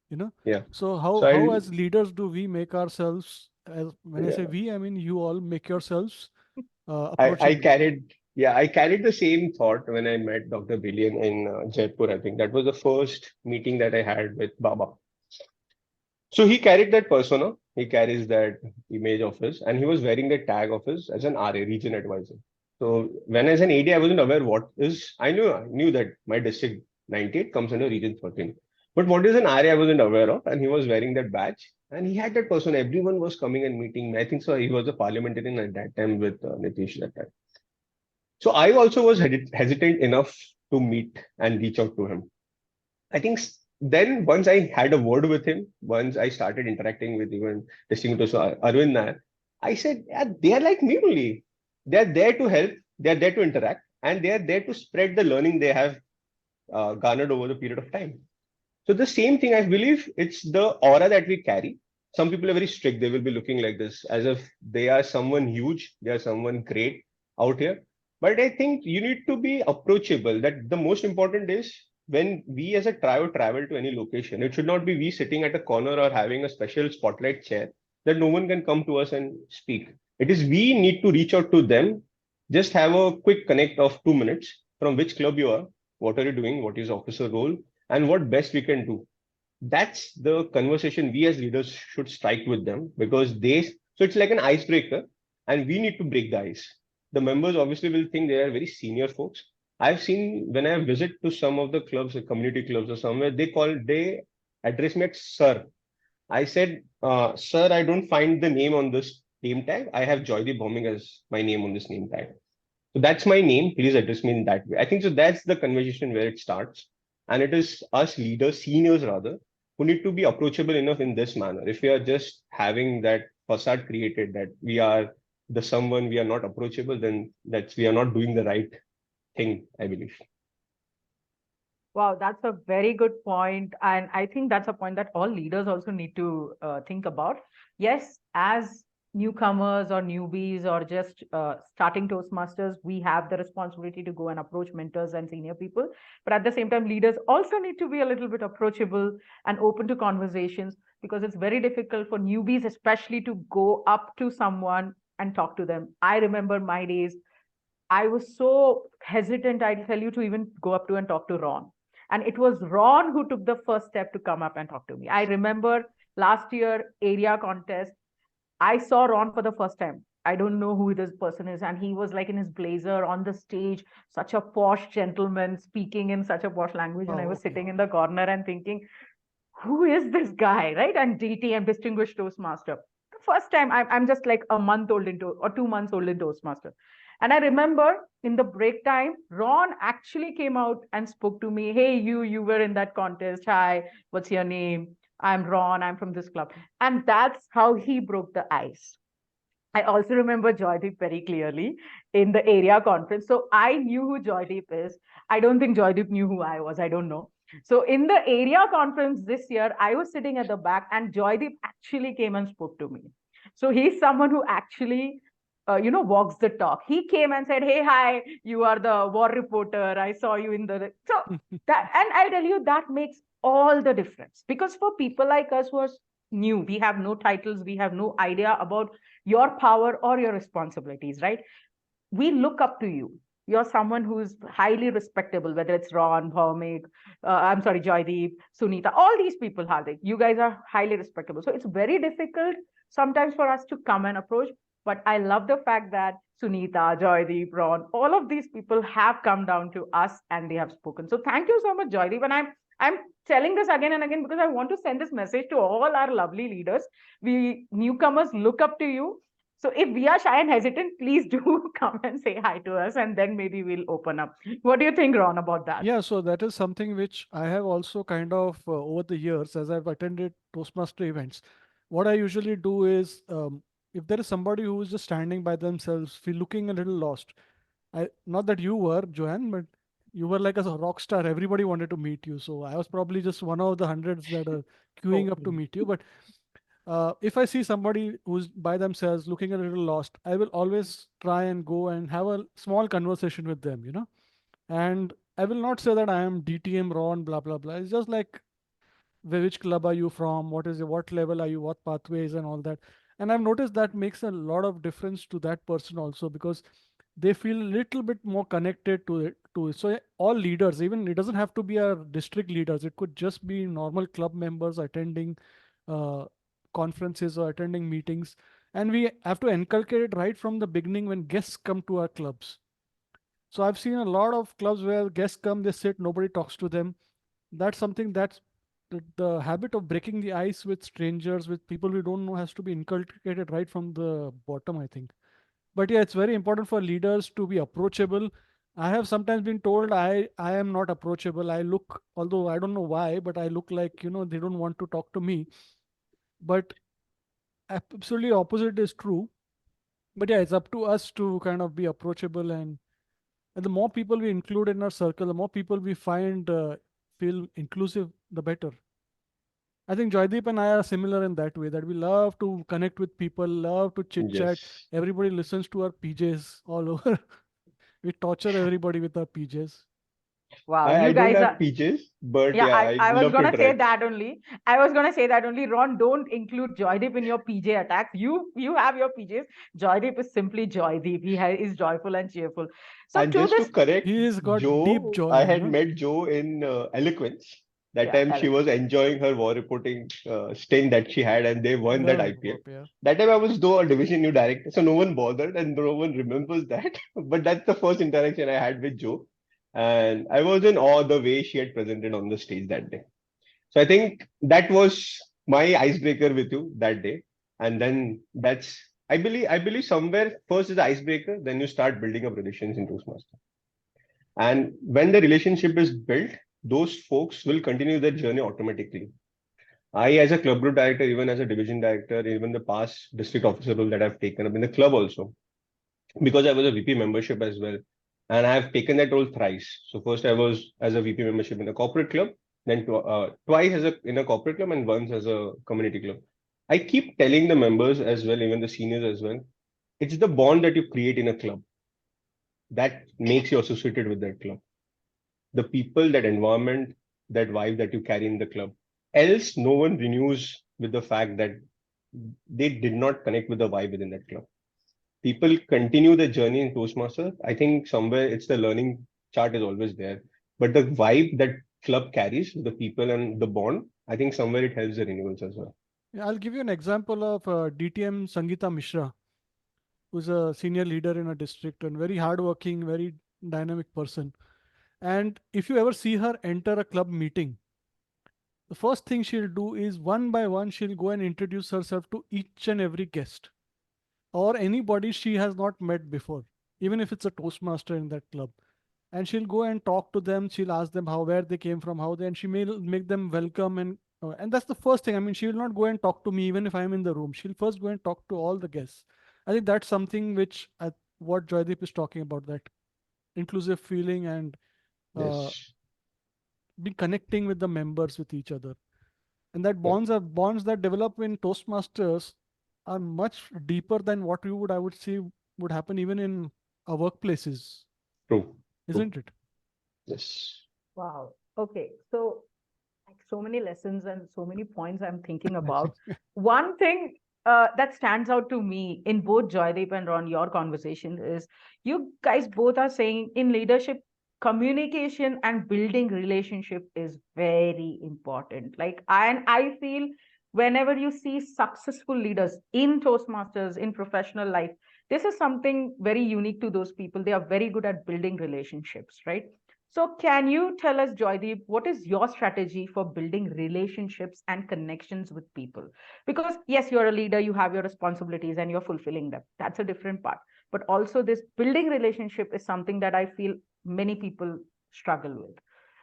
[SPEAKER 2] You know.
[SPEAKER 3] Yeah.
[SPEAKER 2] So
[SPEAKER 3] So
[SPEAKER 2] how as leaders do we make ourselves? As when I say
[SPEAKER 3] yeah,
[SPEAKER 2] we, I mean you all make yourselves
[SPEAKER 3] I
[SPEAKER 2] approachable.
[SPEAKER 3] carried the same thought when I met Dr. Billion in Jaipur. I think that was the first meeting that I had with Baba. So he carried that persona, he carries that image of his, and he was wearing the tag of his as an RA, region advisor. So when as an AD, I wasn't aware what is. I knew that my district 98 comes under region 13, but what is an RA, I wasn't aware of, and he was wearing that badge, and he had that persona. Everyone was coming and meeting me. I think so. He was a parliamentarian at that time with Nitish that time. So I also was hesitant enough to meet and reach out to him. I think then once I had a word with him, once I started interacting with even distinguished Arvind Nair, I said, yeah, they are like me only. They are there to help, they are there to interact, and they are there to spread the learning they have garnered over the period of time. So the same thing, I believe it's the aura that we carry. Some people are very strict. They will be looking like this, as if they are someone huge, they are someone great out here. But I think you need to be approachable. That the most important is when we as a trio travel to any location, it should not be we sitting at a corner or having a special spotlight chair that no one can come to us and speak. It is we need to reach out to them, just have a quick connect of 2 minutes from which club you are, what are you doing, what is officer role, and what best we can do. That's the conversation we as leaders should strike with them, because so it's like an icebreaker and we need to break the ice. The members obviously will think they are very senior folks. I've seen when I visit to some of the clubs, community clubs or somewhere, they address me as sir. I said, sir, I don't find the name on this name tag. I have Joydeep Bhowmick as my name on this name tag. So that's my name. Please address me in that way. I think so. That's the conversation where it starts. And it is us leaders, seniors rather, who need to be approachable enough in this manner. If we are just having that facade created that we are the someone, we are not approachable, then we are not doing the right thing, I believe.
[SPEAKER 1] Wow, that's a very good point. And I think that's a point that all leaders also need to think about. Yes, as newcomers or newbies or just starting Toastmasters, we have the responsibility to go and approach mentors and senior people. But at the same time, leaders also need to be a little bit approachable and open to conversations, because it's very difficult for newbies, especially, to go up to someone and talk to them. I remember my days, I was so hesitant, I'll tell you, to even go up to and talk to Ron. And it was Ron who took the first step to come up and talk to me. I remember last year area contest, I saw Ron for the first time. I don't know who this person is. And he was like in his blazer on the stage, such a posh gentleman speaking in such a posh language. And I
[SPEAKER 2] Oh,
[SPEAKER 1] was
[SPEAKER 2] okay.
[SPEAKER 1] sitting in the corner and thinking, who is this guy, right? And DTM, Distinguished Toastmaster. The first time, I'm just like a month old into, or 2 months old in Toastmaster. And I remember in the break time, Ron actually came out and spoke to me. Hey, you were in that contest. Hi, what's your name? I'm Ron. I'm from this club. And that's how he broke the ice. I also remember Joydeep very clearly in the area conference. So I knew who Joydeep is. I don't think Joydeep knew who I was. I don't know. So in the area conference this year, I was sitting at the back and Joydeep actually came and spoke to me. So he's someone who actually, walks the talk. He came and said, "Hey, hi, you are the war reporter. I saw you in the." So that, and I'll tell you, that makes all the difference, because for people like us who are new, we have no titles, we have no idea about your power or your responsibilities, right? We look up to you. You're someone who's highly respectable, whether it's Ron, Bhowmick, I'm sorry, Joydeep, Sunita, all these people, Hardik, you guys are highly respectable. So it's very difficult sometimes for us to come and approach. But I love the fact that Sunita, Joydeep, Ron, all of these people have come down to us and they have spoken. So thank you so much, Joydeep. And I'm telling this again and again because I want to send this message to all our lovely leaders. We newcomers look up to you. So if we are shy and hesitant, please do come and say hi to us, and then maybe we'll open up. What do you think, Ron, about that?
[SPEAKER 2] Yeah, so that is something which I have also kind of over the years, as I've attended Toastmaster events. What I usually do is, if there is somebody who is just standing by themselves, feel looking a little lost. Not that you were, Joanne, but you were like a rock star. Everybody wanted to meet you. So I was probably just one of the hundreds that are queuing
[SPEAKER 1] Oh,
[SPEAKER 2] up to meet you. But if I see somebody who's by themselves looking a little lost, I will always try and go and have a small conversation with them, and I will not say that I am DTM Ron, blah blah blah. It's just like, which club are you from? What level are you? What pathways and all that. And I've noticed that makes a lot of difference to that person also, because they feel a little bit more connected to it. So yeah, all leaders, even it doesn't have to be our district leaders. It could just be normal club members attending uh, conferences or attending meetings, and we have to inculcate it right from the beginning when guests come to our clubs. So I've seen a lot of clubs where guests come, they sit, nobody talks to them. That's something that's the habit of breaking the ice with strangers, with people we don't know, has to be inculcated right from the bottom, I think. But yeah, it's very important for leaders to be approachable. I have sometimes been told I am not approachable. I look, although I don't know why, but I look like, they don't want to talk to me. But absolutely opposite is true. But yeah, it's up to us to kind of be approachable, and the more people we include in our circle, the more people we find feel inclusive, the better. I think Joydeep and I are similar in that way, that we love to connect with people, love to chit chat.
[SPEAKER 3] Yes.
[SPEAKER 2] Everybody listens to our PJs all over. We torture everybody with our PJs.
[SPEAKER 1] wow,
[SPEAKER 3] I
[SPEAKER 1] you
[SPEAKER 3] don't
[SPEAKER 1] guys
[SPEAKER 3] have
[SPEAKER 1] are.
[SPEAKER 3] peaches, but
[SPEAKER 1] Yeah,
[SPEAKER 3] yeah, I
[SPEAKER 1] I was
[SPEAKER 3] love to
[SPEAKER 1] gonna say
[SPEAKER 3] interact.
[SPEAKER 1] that only. I was gonna say that only. Ron, don't include Joydeep in your PJ attacks. You have your PJs. Joydeep is simply Joydeep. Is joyful and cheerful. So
[SPEAKER 3] And
[SPEAKER 1] to
[SPEAKER 3] just to
[SPEAKER 1] this,
[SPEAKER 3] correct
[SPEAKER 2] He's got deep
[SPEAKER 3] Joe,
[SPEAKER 2] joy,
[SPEAKER 3] I had met Joe in Eloquence. That
[SPEAKER 1] yeah,
[SPEAKER 3] time she was enjoying her war reporting stint that she had, and they won that
[SPEAKER 2] Well,
[SPEAKER 3] IPL.
[SPEAKER 2] yeah.
[SPEAKER 3] That time I was though a division new director, so no one bothered and no one remembers that. But that's the first interaction I had with Joe, and I was in awe the way she had presented on the stage that day. So I think that was my icebreaker with you that day. And then that's I believe somewhere first is the icebreaker, then you start building up relations in Toastmasters. And when the relationship is built, those folks will continue their journey automatically. I, as a club group director, even as a division director, even the past district officer role that I've taken up in the club also, because I was a VP membership as well. And I have taken that role thrice. So first I was as a VP membership in a corporate club, then twice as in a corporate club and once as a community club. I keep telling the members as well, even the seniors as well, it's the bond that you create in a club that makes you associated with that club. The people, that environment, that vibe that you carry in the club. Else, no one renews with the fact that they did not connect with the vibe within that club. People continue their journey in Toastmaster. I think somewhere it's the learning chart is always there. But the vibe that club carries, the people and the bond, I think somewhere it helps the renewals as well.
[SPEAKER 2] Yeah, I'll give you an example of DTM Sangeeta Mishra, who's a senior leader in a district and very hardworking, very dynamic person. And if you ever see her enter a club meeting, the first thing she'll do is one by one, she'll go and introduce herself to each and every guest or anybody she has not met before, even if it's a Toastmaster in that club. And she'll go and talk to them. She'll ask them how, where they came from, how they, and she may make them welcome. And that's the first thing. I mean, she will not go and talk to me even if I'm in the room. She'll first go and talk to all the guests. I think that's something which what Joydeep is talking about, that inclusive feeling and uh,
[SPEAKER 3] Yes.
[SPEAKER 2] be connecting with the members with each other. And that
[SPEAKER 3] Yeah.
[SPEAKER 2] bonds that develop in Toastmasters are much deeper than what you would, I would say, would happen even in our workplaces,
[SPEAKER 3] True. True.
[SPEAKER 2] isn't it?
[SPEAKER 3] Yes.
[SPEAKER 1] Wow. Okay. So, like, so many lessons and so many points I'm thinking about. One thing that stands out to me in both Joydeep and Ron, your conversation is you guys both are saying in leadership, communication and building relationship is very important. I feel whenever you see successful leaders in Toastmasters, in professional life, this is something very unique to those people. They are very good at building relationships, right? So, can you tell us, Joydeep, what is your strategy for building relationships and connections with people? Because, yes, you're a leader, you have your responsibilities and you're fulfilling them. That's a different part. But also, this building relationship is something that I feel many people struggle with.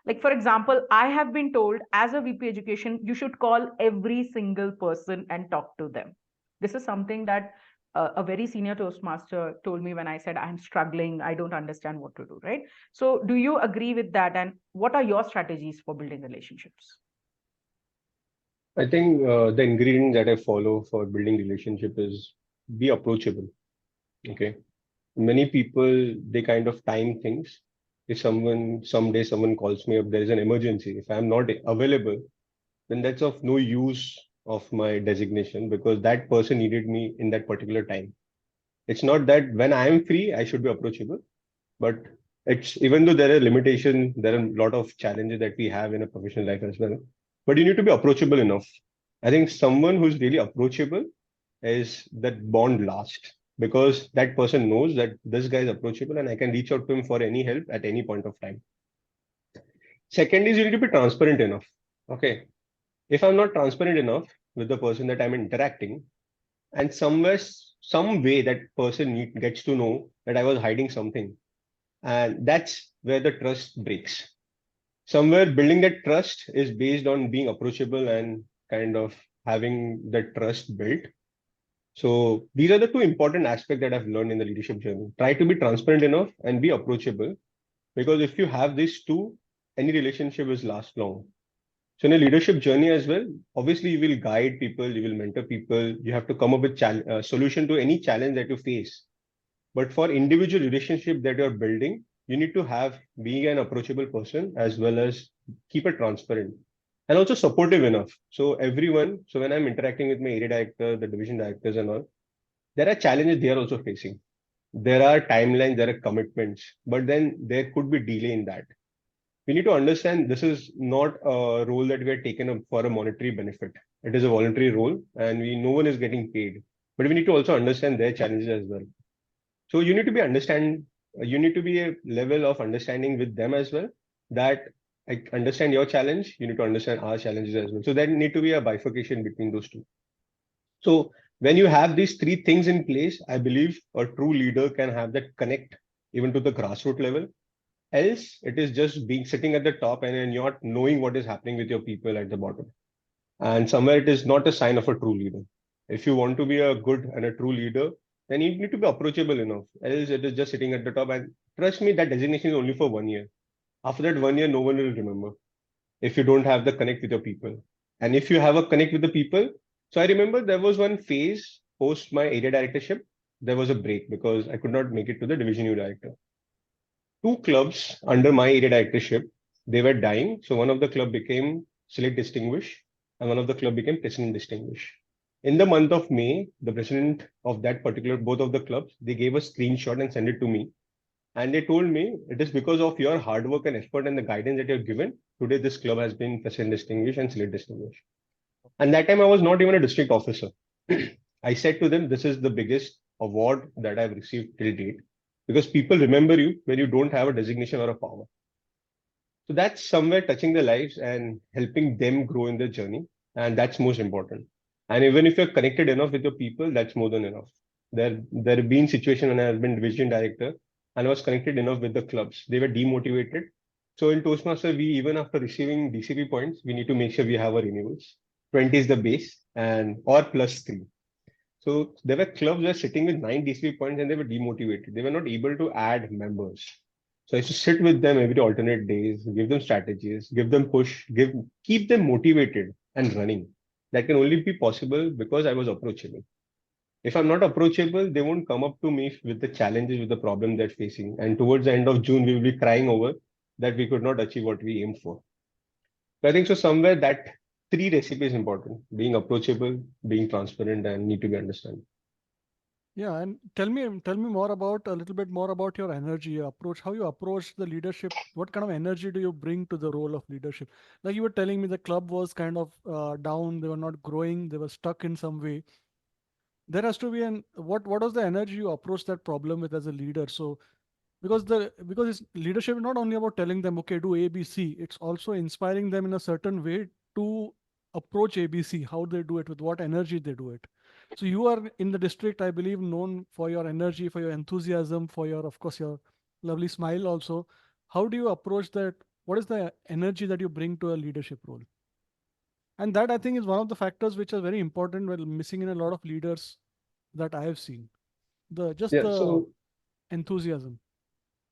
[SPEAKER 1] Like, for example, I have been told as a VP education, you should call every single person and talk to them. This is something that a very senior Toastmaster told me when I said, I'm struggling, I don't understand what to do, right? So, do you agree with that? And what are your strategies for building relationships?
[SPEAKER 3] I think the ingredient that I follow for building relationship is be approachable. Okay. Many people, they kind of time things. If someday someone calls me up, there is an emergency. If I'm not available, then that's of no use of my designation because that person needed me in that particular time. It's not that when I am free, I should be approachable, but it's even though there are limitations, there are a lot of challenges that we have in a professional life as well. But you need to be approachable enough. I think someone who's really approachable is that bond last because that person knows that this guy is approachable and I can reach out to him for any help at any point of time. Second is you need to be transparent enough. Okay. If I'm not transparent enough with the person that I'm interacting, and somewhere, some way that person gets to know that I was hiding something, and that's where the trust breaks. Somewhere building that trust is based on being approachable and kind of having that trust built. So these are the two important aspects that I've learned in the leadership journey. Try to be transparent enough and be approachable because if you have these two, any relationship will last long. So in a leadership journey as well, obviously you will guide people, you will mentor people, you have to come up with solution to any challenge that you face. But for individual relationship that you're building, you need to have being an approachable person as well as keep it transparent and also supportive enough. So everyone, so when I'm interacting with my area director, the division directors and all, there are challenges they are also facing. There are timelines, there are commitments, but then there could be delay in that. We need to understand this is not a role that we are taken up for a monetary benefit. It is a voluntary role and no one is getting paid. But we need to also understand their challenges as well. So you need to be a level of understanding with them as well that I understand your challenge, you need to understand our challenges as well. So there need to be a bifurcation between those two. So when you have these three things in place, I believe a true leader can have that connect even to the grassroots level. Else, it is just being sitting at the top and then you're not knowing what is happening with your people at the bottom. And somewhere it is not a sign of a true leader. If you want to be a good and a true leader, then you need to be approachable enough. Else, it is just sitting at the top and trust me, that designation is only for 1 year. After that 1 year, no one will remember if you don't have the connect with your people. And if you have a connect with the people, so I remember there was one phase post my area directorship, there was a break because I could not make it to the division U director. Two clubs under my area directorship, they were dying. So one of the club became select distinguished and one of the club became president distinguished. In the month of May, the president of that particular, both of the clubs, they gave a screenshot and sent it to me. And they told me it is because of your hard work and effort and the guidance that you have given. Today, this club has been president distinguished and select distinguished. And that time I was not even a district officer. I said to them, this is the biggest award that I've received till date because people remember you when you don't have a designation or a power. So that's somewhere touching their lives and helping them grow in their journey. And that's most important. And even if you're connected enough with your people, that's more than enough. There have been situations when I have been division director and I was connected enough with the clubs. They were demotivated. So in Toastmaster, we even after receiving DCP points, we need to make sure we have our renewals. 20 is the base and or plus 3. So there were clubs were sitting with 9 DCP points and they were demotivated. They were not able to add members. So I used to sit with them every alternate days, give them strategies, give them push, keep them motivated and running. That can only be possible because I was approachable. If I'm not approachable, they won't come up to me with the challenges, with the problem they're facing. And towards the end of June, we will be crying over that we could not achieve what we aimed for. So I think so somewhere that three recipes is important: being approachable, being transparent, and need to be understood.
[SPEAKER 2] Yeah, and tell me more about a little bit more about your energy, your approach, how you approach the leadership. What kind of energy do you bring to the role of leadership? Like you were telling me, the club was kind of down; they were not growing; they were stuck in some way. There has to be an what was the energy you approach that problem with as a leader? So because it's leadership is not only about telling them okay do ABC, it's also inspiring them in a certain way to approach ABC, how they do it, with what energy they do it. So you are in the district, I believe, known for your energy, for your enthusiasm, for your, of course, your lovely smile also. How do you approach that? What is the energy that you bring to a leadership role? And that, I think, is one of the factors which are very important while missing in a lot of leaders that I have seen, the just
[SPEAKER 3] Yeah.
[SPEAKER 2] the
[SPEAKER 3] So
[SPEAKER 2] enthusiasm.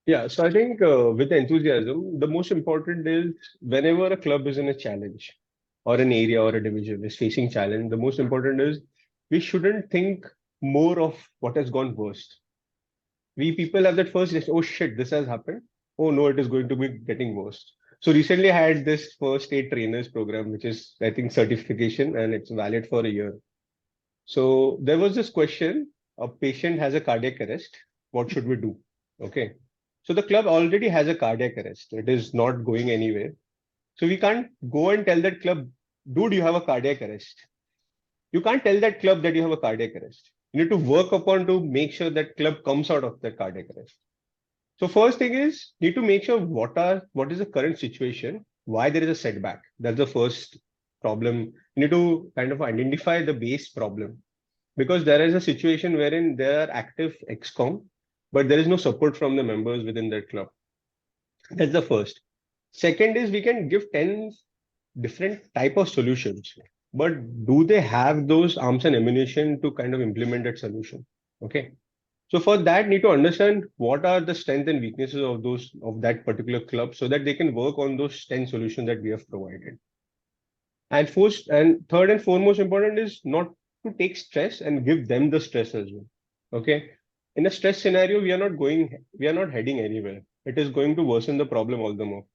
[SPEAKER 3] yeah. So I think with the enthusiasm, the most important is whenever a club is in a challenge, or an area or a division is facing challenge, the most important is we shouldn't think more of what has gone worst. We people have that first reaction, oh shit, this has happened. Oh no, it is going to be getting worse. So recently I had this first aid trainers program, which is I think certification and it's valid for a year. So there was this question, a patient has a cardiac arrest. What should we do? Okay. So the club already has a cardiac arrest. It is not going anywhere. So we can't go and tell that club, dude, you have a cardiac arrest. You can't tell that club that you have a cardiac arrest. You need to work upon to make sure that club comes out of that cardiac arrest. So first thing is need to make sure what is the current situation, why there is a setback. That's the first problem. You need to kind of identify the base problem because there is a situation wherein there are active excom, but there is no support from the members within that club. That's the first. Second is we can give 10 different type of solutions, but do they have those arms and ammunition to kind of implement that solution? Okay. So for that, need to understand what are the strengths and weaknesses of those of that particular club so that they can work on those 10 solutions that we have provided. And first and third and foremost important is not to take stress and give them the stress as well. Okay. In a stress scenario, we are not heading anywhere. It is going to worsen the problem all the more.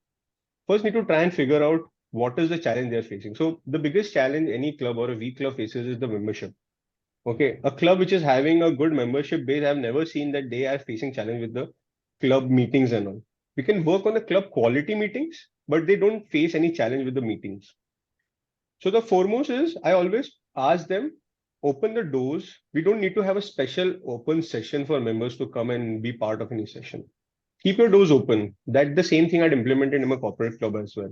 [SPEAKER 3] First, need to try and figure out what is the challenge they're facing. So the biggest challenge any club or a weak club faces is the membership. Okay, a club which is having a good membership base, I've never seen that they are facing challenge with the club meetings and all. We can work on the club quality meetings, but they don't face any challenge with the meetings. So the foremost is I always ask them, open the doors. We don't need to have a special open session for members to come and be part of any session. Keep your doors open. That's the same thing I'd implemented in my corporate club as well,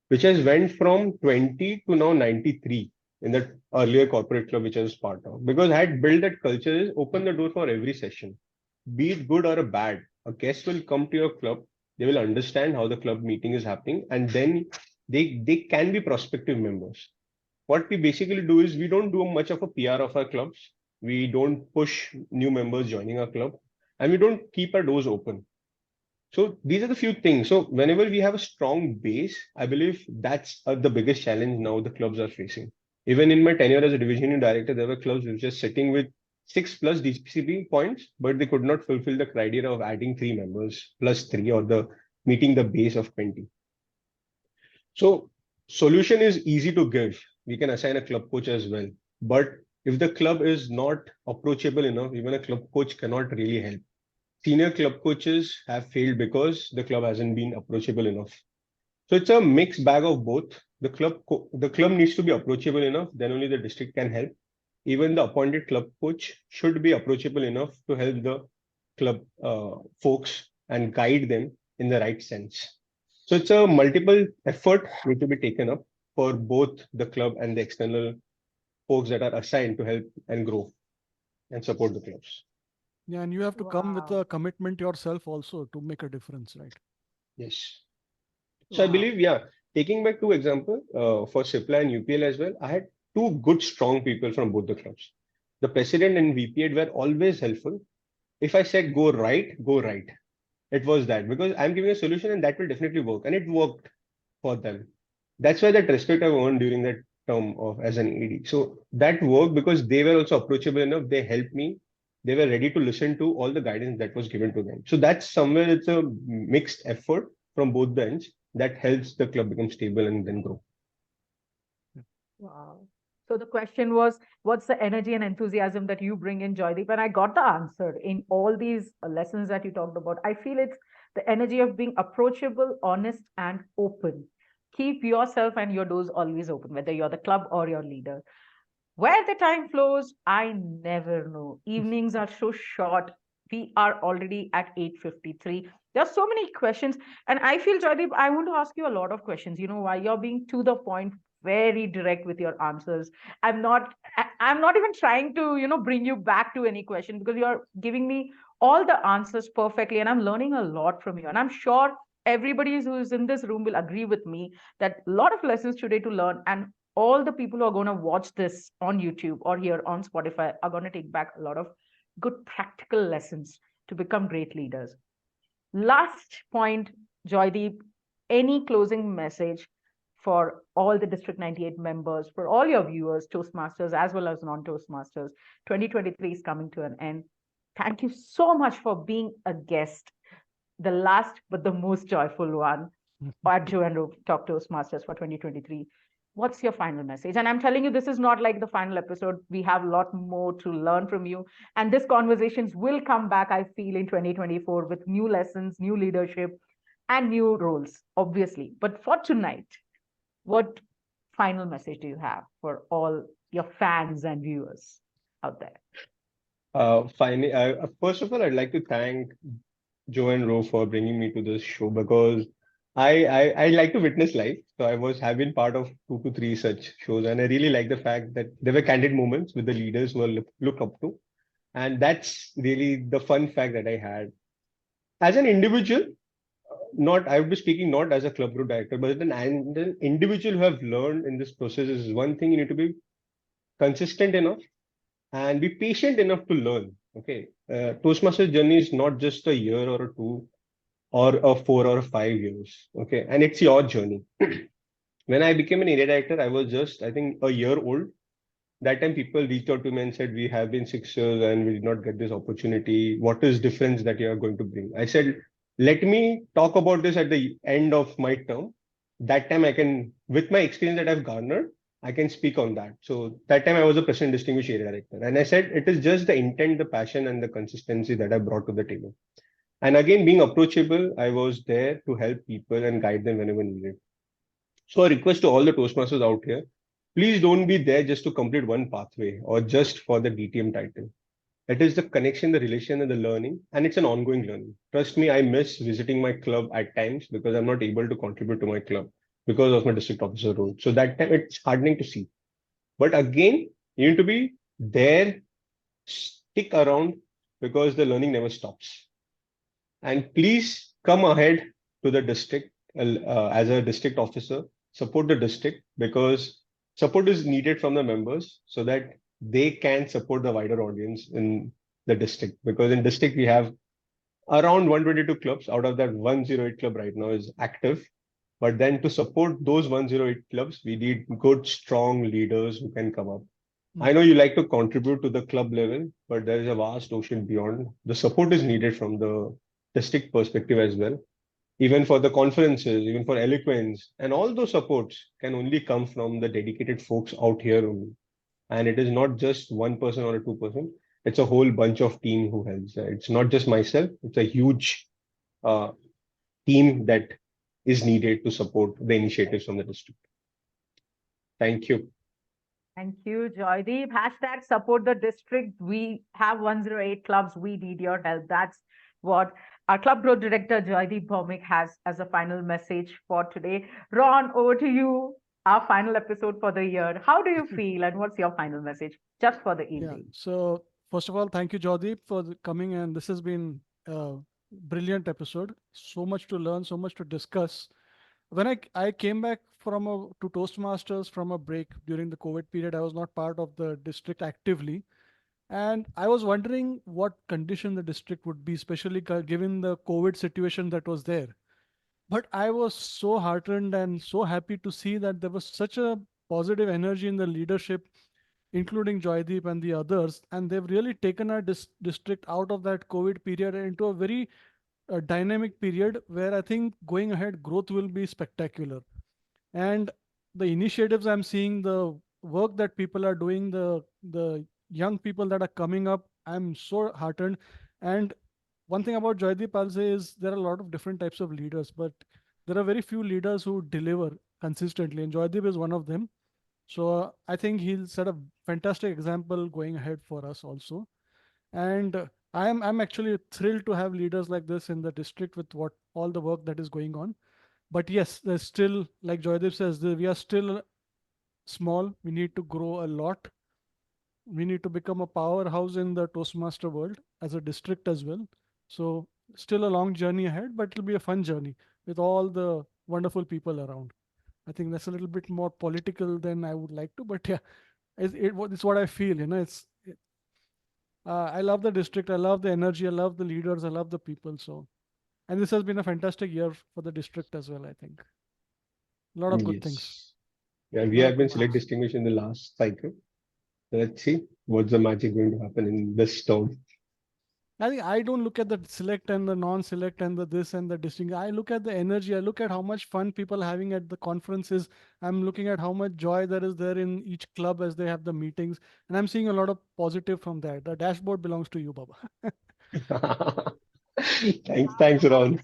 [SPEAKER 3] which has went from 20 to now 93 in that earlier corporate club which I was part of. Because I had built that culture is open the door for every session. Be it good or a bad. A guest will come to your club, they will understand how the club meeting is happening, and then they can be prospective members. What we basically do is we don't do much of a PR of our clubs. We don't push new members joining our club, and we don't keep our doors open. So these are the few things. So whenever we have a strong base, I believe that's the biggest challenge now the clubs are facing. Even in my tenure as a division director, there were clubs which were just sitting with 6+ DCB points, but they could not fulfill the criteria of adding 3 members plus 3 or the meeting the base of 20. So solution is easy to give. We can assign a club coach as well. But if the club is not approachable enough, even a club coach cannot really help. Senior club coaches have failed because the club hasn't been approachable enough. So it's a mixed bag of both. The club needs to be approachable enough, then only the district can help. Even the appointed club coach should be approachable enough to help the club folks and guide them in the right sense. So it's a multiple effort need to be taken up for both the club and the external folks that are assigned to help and grow and support the clubs.
[SPEAKER 2] Yeah, and you have to come with
[SPEAKER 1] Wow.
[SPEAKER 2] a commitment yourself also to make a difference, right?
[SPEAKER 3] Yes. So I
[SPEAKER 1] Wow.
[SPEAKER 3] believe, yeah, taking back 2 examples for Cipla and UPL as well, I had two good, strong people from both the clubs. The president and VP were always helpful. If I said go right, go right. It was that because I'm giving a solution and that will definitely work. And it worked for them. That's why that respect I've earned during that term of as an ED. So that worked because they were also approachable enough. They helped me. They were ready to listen to all the guidance that was given to them. So that's somewhere it's a mixed effort from both the ends that helps the club become stable and then grow.
[SPEAKER 1] Wow. So the question was, what's the energy and enthusiasm that you bring in, Joydeep? And I got the answer in all these lessons that you talked about. I feel it's the energy of being approachable, honest, and open. Keep yourself and your doors always open, whether you're the club or your leader. Where the time flows, I never know. Evenings are so short. We are already at 8:53. There are so many questions. And I feel, Joydeep, I want to ask you a lot of questions. You know why? You're being to the point, very direct with your answers. I'm not even trying to, bring you back to any question because you're giving me all the answers perfectly. And I'm learning a lot from you. And I'm sure everybody who's in this room will agree with me that a lot of lessons today to learn. And all the people who are going to watch this on YouTube or here on Spotify are going to take back a lot of good practical lessons to become great leaders. Last point, Joydeep, any closing message for all the District 98 members, for all your viewers, Toastmasters as well as non Toastmasters? 2023 is coming to an end. Thank you so much for being a guest, the last but the most joyful one at Joe and Rope Talk Toastmasters for 2023. What's your final message? And I'm telling you, this is not like the final episode. We have a lot more to learn from you. And these conversations will come back, I feel, in 2024 with new lessons, new leadership, and new roles, obviously. But for tonight, what final message do you have for all your fans and viewers out there?
[SPEAKER 3] Finally, first of all, I'd like to thank Joe and Ro for bringing me to this show because I like to witness life. So have been part of 2 to 3 such shows, and I really like the fact that there were candid moments with the leaders who I look up to, and that's really the fun fact that I had as an individual. Not I would be speaking not as a club group director, but an individual who have learned in this process is one thing you need to be consistent enough and be patient enough to learn. Okay, Toastmasters journey is not just a year or a two or a 4 or 5 years. Okay, and it's your journey. When I became an area director, I was just I think a year old. That time, people reached out to me and said, "We have been 6 years and we did not get this opportunity. What is difference that you are going to bring?" I said, "Let me talk about this at the end of my term. That time, I can, with my experience that I've garnered, I can speak on that." So that time, I was a president distinguished area director, and I said, "It is just the intent, the passion, and the consistency that I brought to the table." And again, being approachable, I was there to help people and guide them whenever needed. So a request to all the Toastmasters out here, please don't be there just to complete one pathway or just for the DTM title. It is the connection, the relation, and the learning, and it's an ongoing learning. Trust me, I miss visiting my club at times because I'm not able to contribute to my club because of my district officer role. So that time it's hardening to see. But again, you need to be there, stick around because the learning never stops. And please come ahead to the district as a district officer, support the district because support is needed from the members so that they can support the wider audience in the district. Because in district, we have around 122 clubs. Out of that, 108 club right now is active. But then to support those 108 clubs, we need good, strong leaders who can come up. I know you like to contribute to the club level, but there is a vast ocean beyond. The support is needed from the district perspective as well. Even for the conferences, even for eloquence, and all those supports can only come from the dedicated folks out here only. And it is not just one person or a two-person. It's a whole bunch of team who helps. It's not just myself. It's a huge uh, team that is needed to support the initiatives from the district. Thank you.
[SPEAKER 1] Thank you, Joydeep. Hashtag support the district. We have 108 clubs. We need your help. That's what our club growth director, Joydeep Bhowmick, has as a final message for today. Ron, over to you. Our final episode for the year. How do you feel and what's your final message just for the
[SPEAKER 2] Yeah.
[SPEAKER 1] evening?
[SPEAKER 2] So first of all, thank you, Joydeep, for coming. And this has been a brilliant episode. So much to learn, so much to discuss. When I came back to Toastmasters from a break during the COVID period, I was not part of the district actively. And I was wondering what condition the district would be, especially given the COVID situation that was there. But I was so heartened and so happy to see that there was such a positive energy in the leadership, including Joydeep and the others. And they've really taken our district out of that COVID period into a very dynamic period where I think going ahead, growth will be spectacular. And the initiatives I'm seeing, the work that people are doing, the young people that are coming up, I'm so heartened. And one thing about Joydeep, I'll say, is there are a lot of different types of leaders, but there are very few leaders who deliver consistently, and Joydeep is one of them. So I think he'll set a fantastic example going ahead for us also. And I'm actually thrilled to have leaders like this in the district with what all the work that is going on. But yes, there's still, like Joydeep says, we are still small. We need to grow a lot. We need to become a powerhouse in the Toastmaster world as a district as well. So still a long journey ahead, but it'll be a fun journey with all the wonderful people around. I think that's a little bit more political than I would like to, but yeah, it's what I feel. I love the district. I love the energy. I love the leaders. I love the people. So, and this has been a fantastic year for the district as well. I think a lot of good things.
[SPEAKER 3] Yes. Yeah, we
[SPEAKER 2] A lot
[SPEAKER 3] have
[SPEAKER 2] of
[SPEAKER 3] been
[SPEAKER 2] good
[SPEAKER 3] select
[SPEAKER 2] things.
[SPEAKER 3] distinguished in the last cycle. Let's see what's the magic going to happen in this term.
[SPEAKER 2] I think I don't look at the select and the non-select and the this and the distinct. I look at the energy. I look at how much fun people are having at the conferences. I'm looking at how much joy there is there in each club as they have the meetings, and I'm seeing a lot of positive from that. The dashboard belongs to you, Baba.
[SPEAKER 3] Thanks, Ron.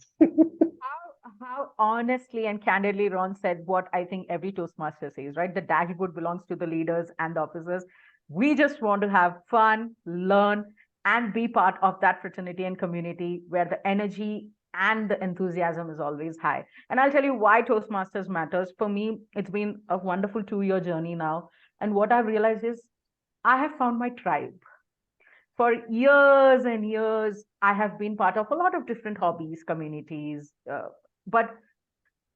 [SPEAKER 1] How honestly and candidly Ron said what I think every Toastmaster says, right? The dashboard belongs to the leaders and the officers. We just want to have fun, learn, and be part of that fraternity and community where the energy and the enthusiasm is always high. And I'll tell you why Toastmasters matters. For me, it's been a wonderful 2 year journey now. And what I've realized is I have found my tribe. For years and years, I have been part of a lot of different hobbies, communities, but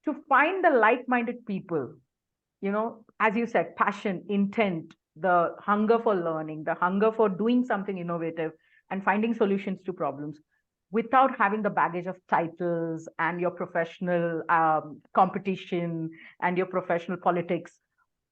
[SPEAKER 1] to find the like-minded people, as you said, passion, intent, the hunger for learning, the hunger for doing something innovative and finding solutions to problems without having the baggage of titles and your professional competition and your professional politics,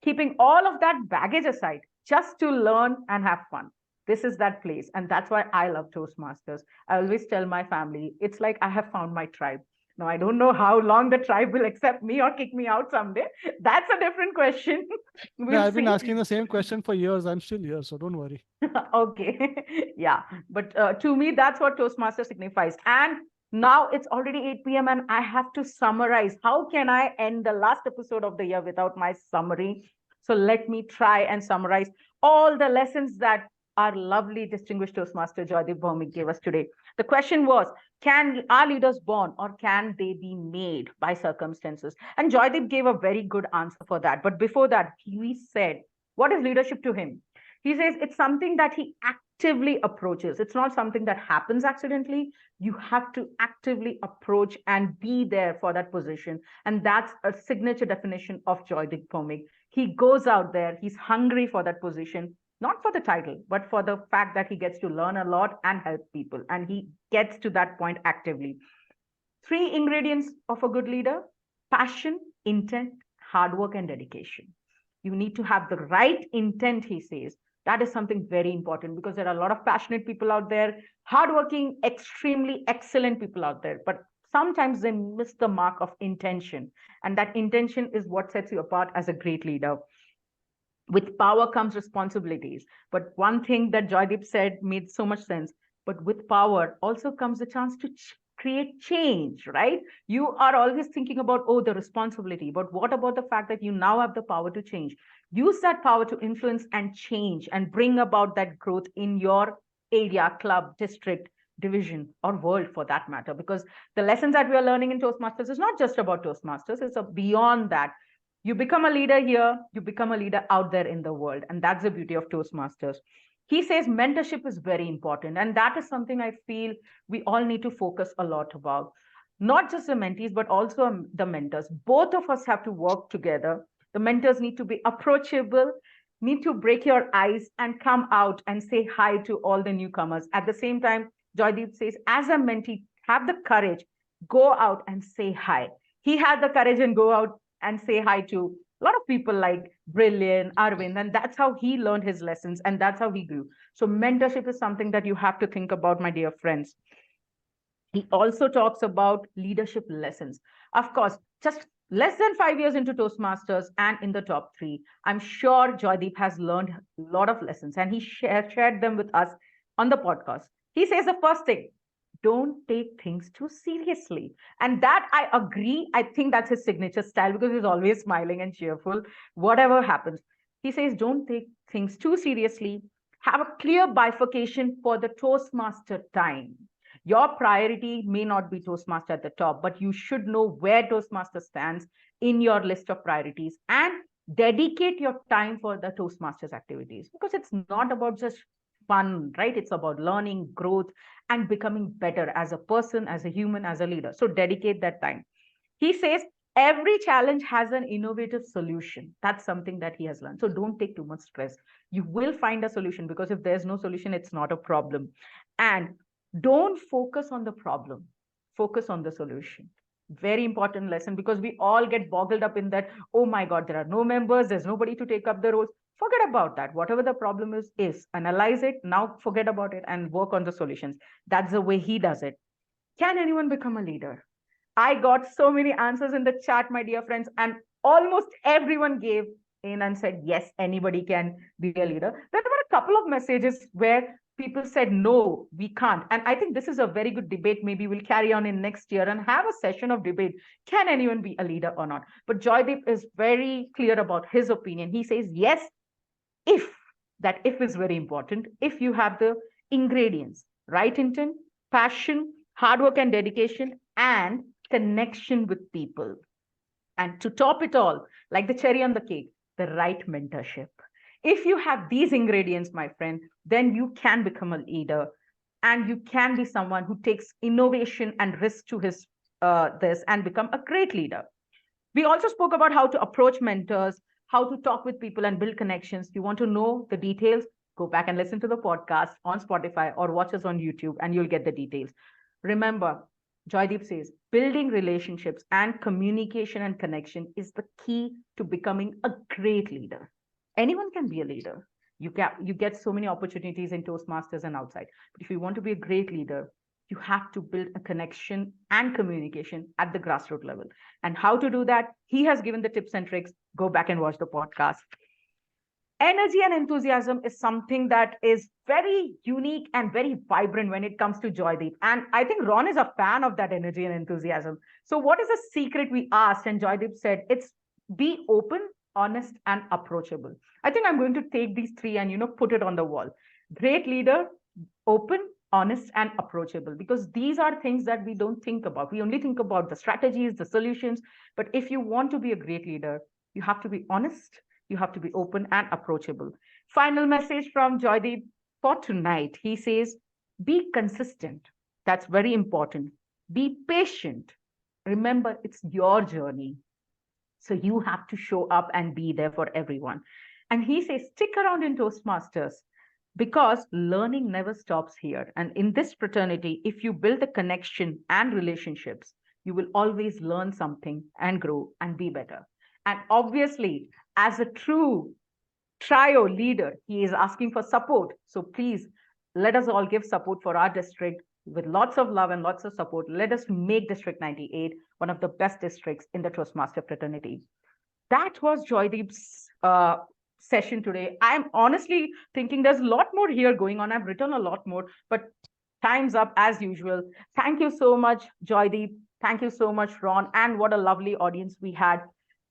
[SPEAKER 1] keeping all of that baggage aside just to learn and have fun. This is that place. And that's why I love Toastmasters. I always tell my family, it's like I have found my tribe. Now, I don't know how long the tribe will accept me or kick me out someday. That's a different question.
[SPEAKER 2] Yeah,
[SPEAKER 1] We'll
[SPEAKER 2] I've been
[SPEAKER 1] see.
[SPEAKER 2] asking the same question for years. I'm still here, so don't worry.
[SPEAKER 1] Okay. Yeah. But to me, that's what Toastmaster signifies. And now it's already 8 p.m. and I have to summarize. How can I end the last episode of the year without my summary? So let me try and summarize all the lessons that our lovely distinguished Toastmaster Joydeep Bhowmick gave us today. The question was, can our leaders born or can they be made by circumstances? And Joydeep gave a very good answer for that. But before that, he said, what is leadership to him? He says it's something that he actively approaches. It's not something that happens accidentally. You have to actively approach and be there for that position. And that's a signature definition of Joydeep Bhowmick. He goes out there, he's hungry for that position, not for the title, but for the fact that he gets to learn a lot and help people. And he gets to that point actively. Three ingredients of a good leader: passion, intent, hard work, and dedication. You need to have the right intent, he says. That is something very important because there are a lot of passionate people out there, hardworking, extremely excellent people out there, but sometimes they miss the mark of intention. And that intention is what sets you apart as a great leader. With power comes responsibilities. But one thing that Joydeep said made so much sense. But with power also comes the chance to create change, right? You are always thinking about, oh, the responsibility. But what about the fact that you now have the power to change? Use that power to influence and change and bring about that growth in your area, club, district, division, or world for that matter. Because the lessons that we are learning in Toastmasters is not just about Toastmasters, it's beyond that. You become a leader here, you become a leader out there in the world. And that's the beauty of Toastmasters. He says mentorship is very important. And that is something I feel we all need to focus a lot about. Not just the mentees, but also the mentors. Both of us have to work together. The mentors need to be approachable, need to break your ice and come out and say hi to all the newcomers. At the same time, Joydeep says, as a mentee, have the courage, go out and say hi. He had the courage and go out and say hi to a lot of people like Brilliant, Arvind, and that's how he learned his lessons and that's how he grew. So mentorship is something that you have to think about, my dear friends. He also talks about leadership lessons. Of course, just less than 5 years into Toastmasters and in the top three, I'm sure Joydeep has learned a lot of lessons and he shared them with us on the podcast. He says the first thing, don't take things too seriously. And that I agree. I think that's his signature style because he's always smiling and cheerful, whatever happens. He says, don't take things too seriously. Have a clear bifurcation for the Toastmaster time. Your priority may not be Toastmaster at the top, but you should know where Toastmaster stands in your list of priorities and dedicate your time for the Toastmasters activities because it's not about just fun, right? It's about learning, growth, and becoming better as a person, as a human, as a leader. So dedicate that time. He says every challenge has an innovative solution. That's something that he has learned. So don't take too much stress. You will find a solution because if there's no solution, it's not a problem. And don't focus on the problem, focus on the solution. Very important lesson because we all get boggled up in that, oh my God, there are no members, there's nobody to take up the roles. Forget about that. Whatever the problem is analyze it. Now forget about it and work on the solutions. That's the way he does it. Can anyone become a leader? I got so many answers in the chat, my dear friends, and almost everyone gave in and said, yes, anybody can be a leader. There were a couple of messages where people said, no, we can't. And I think this is a very good debate. Maybe we'll carry on in next year and have a session of debate. Can anyone be a leader or not? But Joydeep is very clear about his opinion. He says, yes, if, that if is very important, if you have the ingredients, right intent, passion, hard work and dedication, and connection with people. And to top it all, like the cherry on the cake, the right mentorship. If you have these ingredients, my friend, then you can become a leader and you can be someone who takes innovation and risk to his this and become a great leader. We also spoke about how to approach mentors, how to talk with people and build connections. You want to know the details? Go back and listen to the podcast on Spotify or watch us on YouTube and you'll get the details. Remember, Joydeep says, building relationships and communication and connection is the key to becoming a great leader. Anyone can be a leader. You get so many opportunities in Toastmasters and outside. But if you want to be a great leader, you have to build a connection and communication at the grassroots level. And how to do that? He has given the tips and tricks. Go back and watch the podcast. Energy and enthusiasm is something that is very unique and very vibrant when it comes to Joydeep. And I think Ron is a fan of that energy and enthusiasm. So what is the secret, we asked? And Joydeep said, it's be open, honest, and approachable. I think I'm going to take these three and, put it on the wall. Great leader, open, honest, and approachable, because these are things that we don't think about. We only think about the strategies, the solutions. But if you want to be a great leader, you have to be honest, you have to be open and approachable. Final message from Joydeep for tonight. He says, be consistent. That's very important. Be patient. Remember, it's your journey. So you have to show up and be there for everyone. And he says, stick around in Toastmasters because learning never stops here. And in this fraternity, if you build a connection and relationships, you will always learn something and grow and be better. And obviously, as a true trio leader, he is asking for support. So please let us all give support for our district with lots of love and lots of support. Let us make District 98 one of the best districts in the Toastmaster fraternity. That was Joydeep's session today. I'm honestly thinking there's a lot more here going on. I've written a lot more, but time's up as usual. Thank you so much, Joydeep. Thank you so much, Ron. And what a lovely audience we had.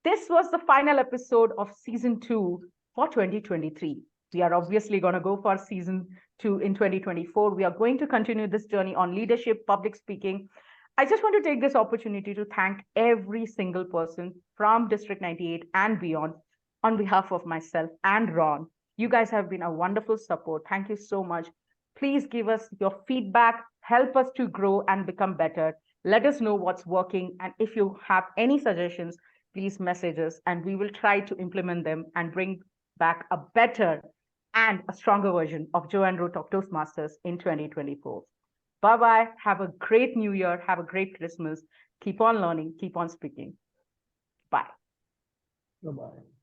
[SPEAKER 1] This was the final episode of season 2 for 2023. We are obviously going to go for season 2 in 2024. We are going to continue this journey on leadership, public speaking. I just want to take this opportunity to thank every single person from District 98 and beyond on behalf of myself and Ron. You guys have been a wonderful support. Thank you so much. Please give us your feedback, help us to grow and become better. Let us know what's working. And if you have any suggestions, please message us and we will try to implement them and bring back a better and a stronger version of Joe and Ro Talk Toastmasters in 2024. Bye-bye. Have a great New Year. Have a great Christmas. Keep on learning. Keep on speaking. Bye.
[SPEAKER 3] Bye-bye.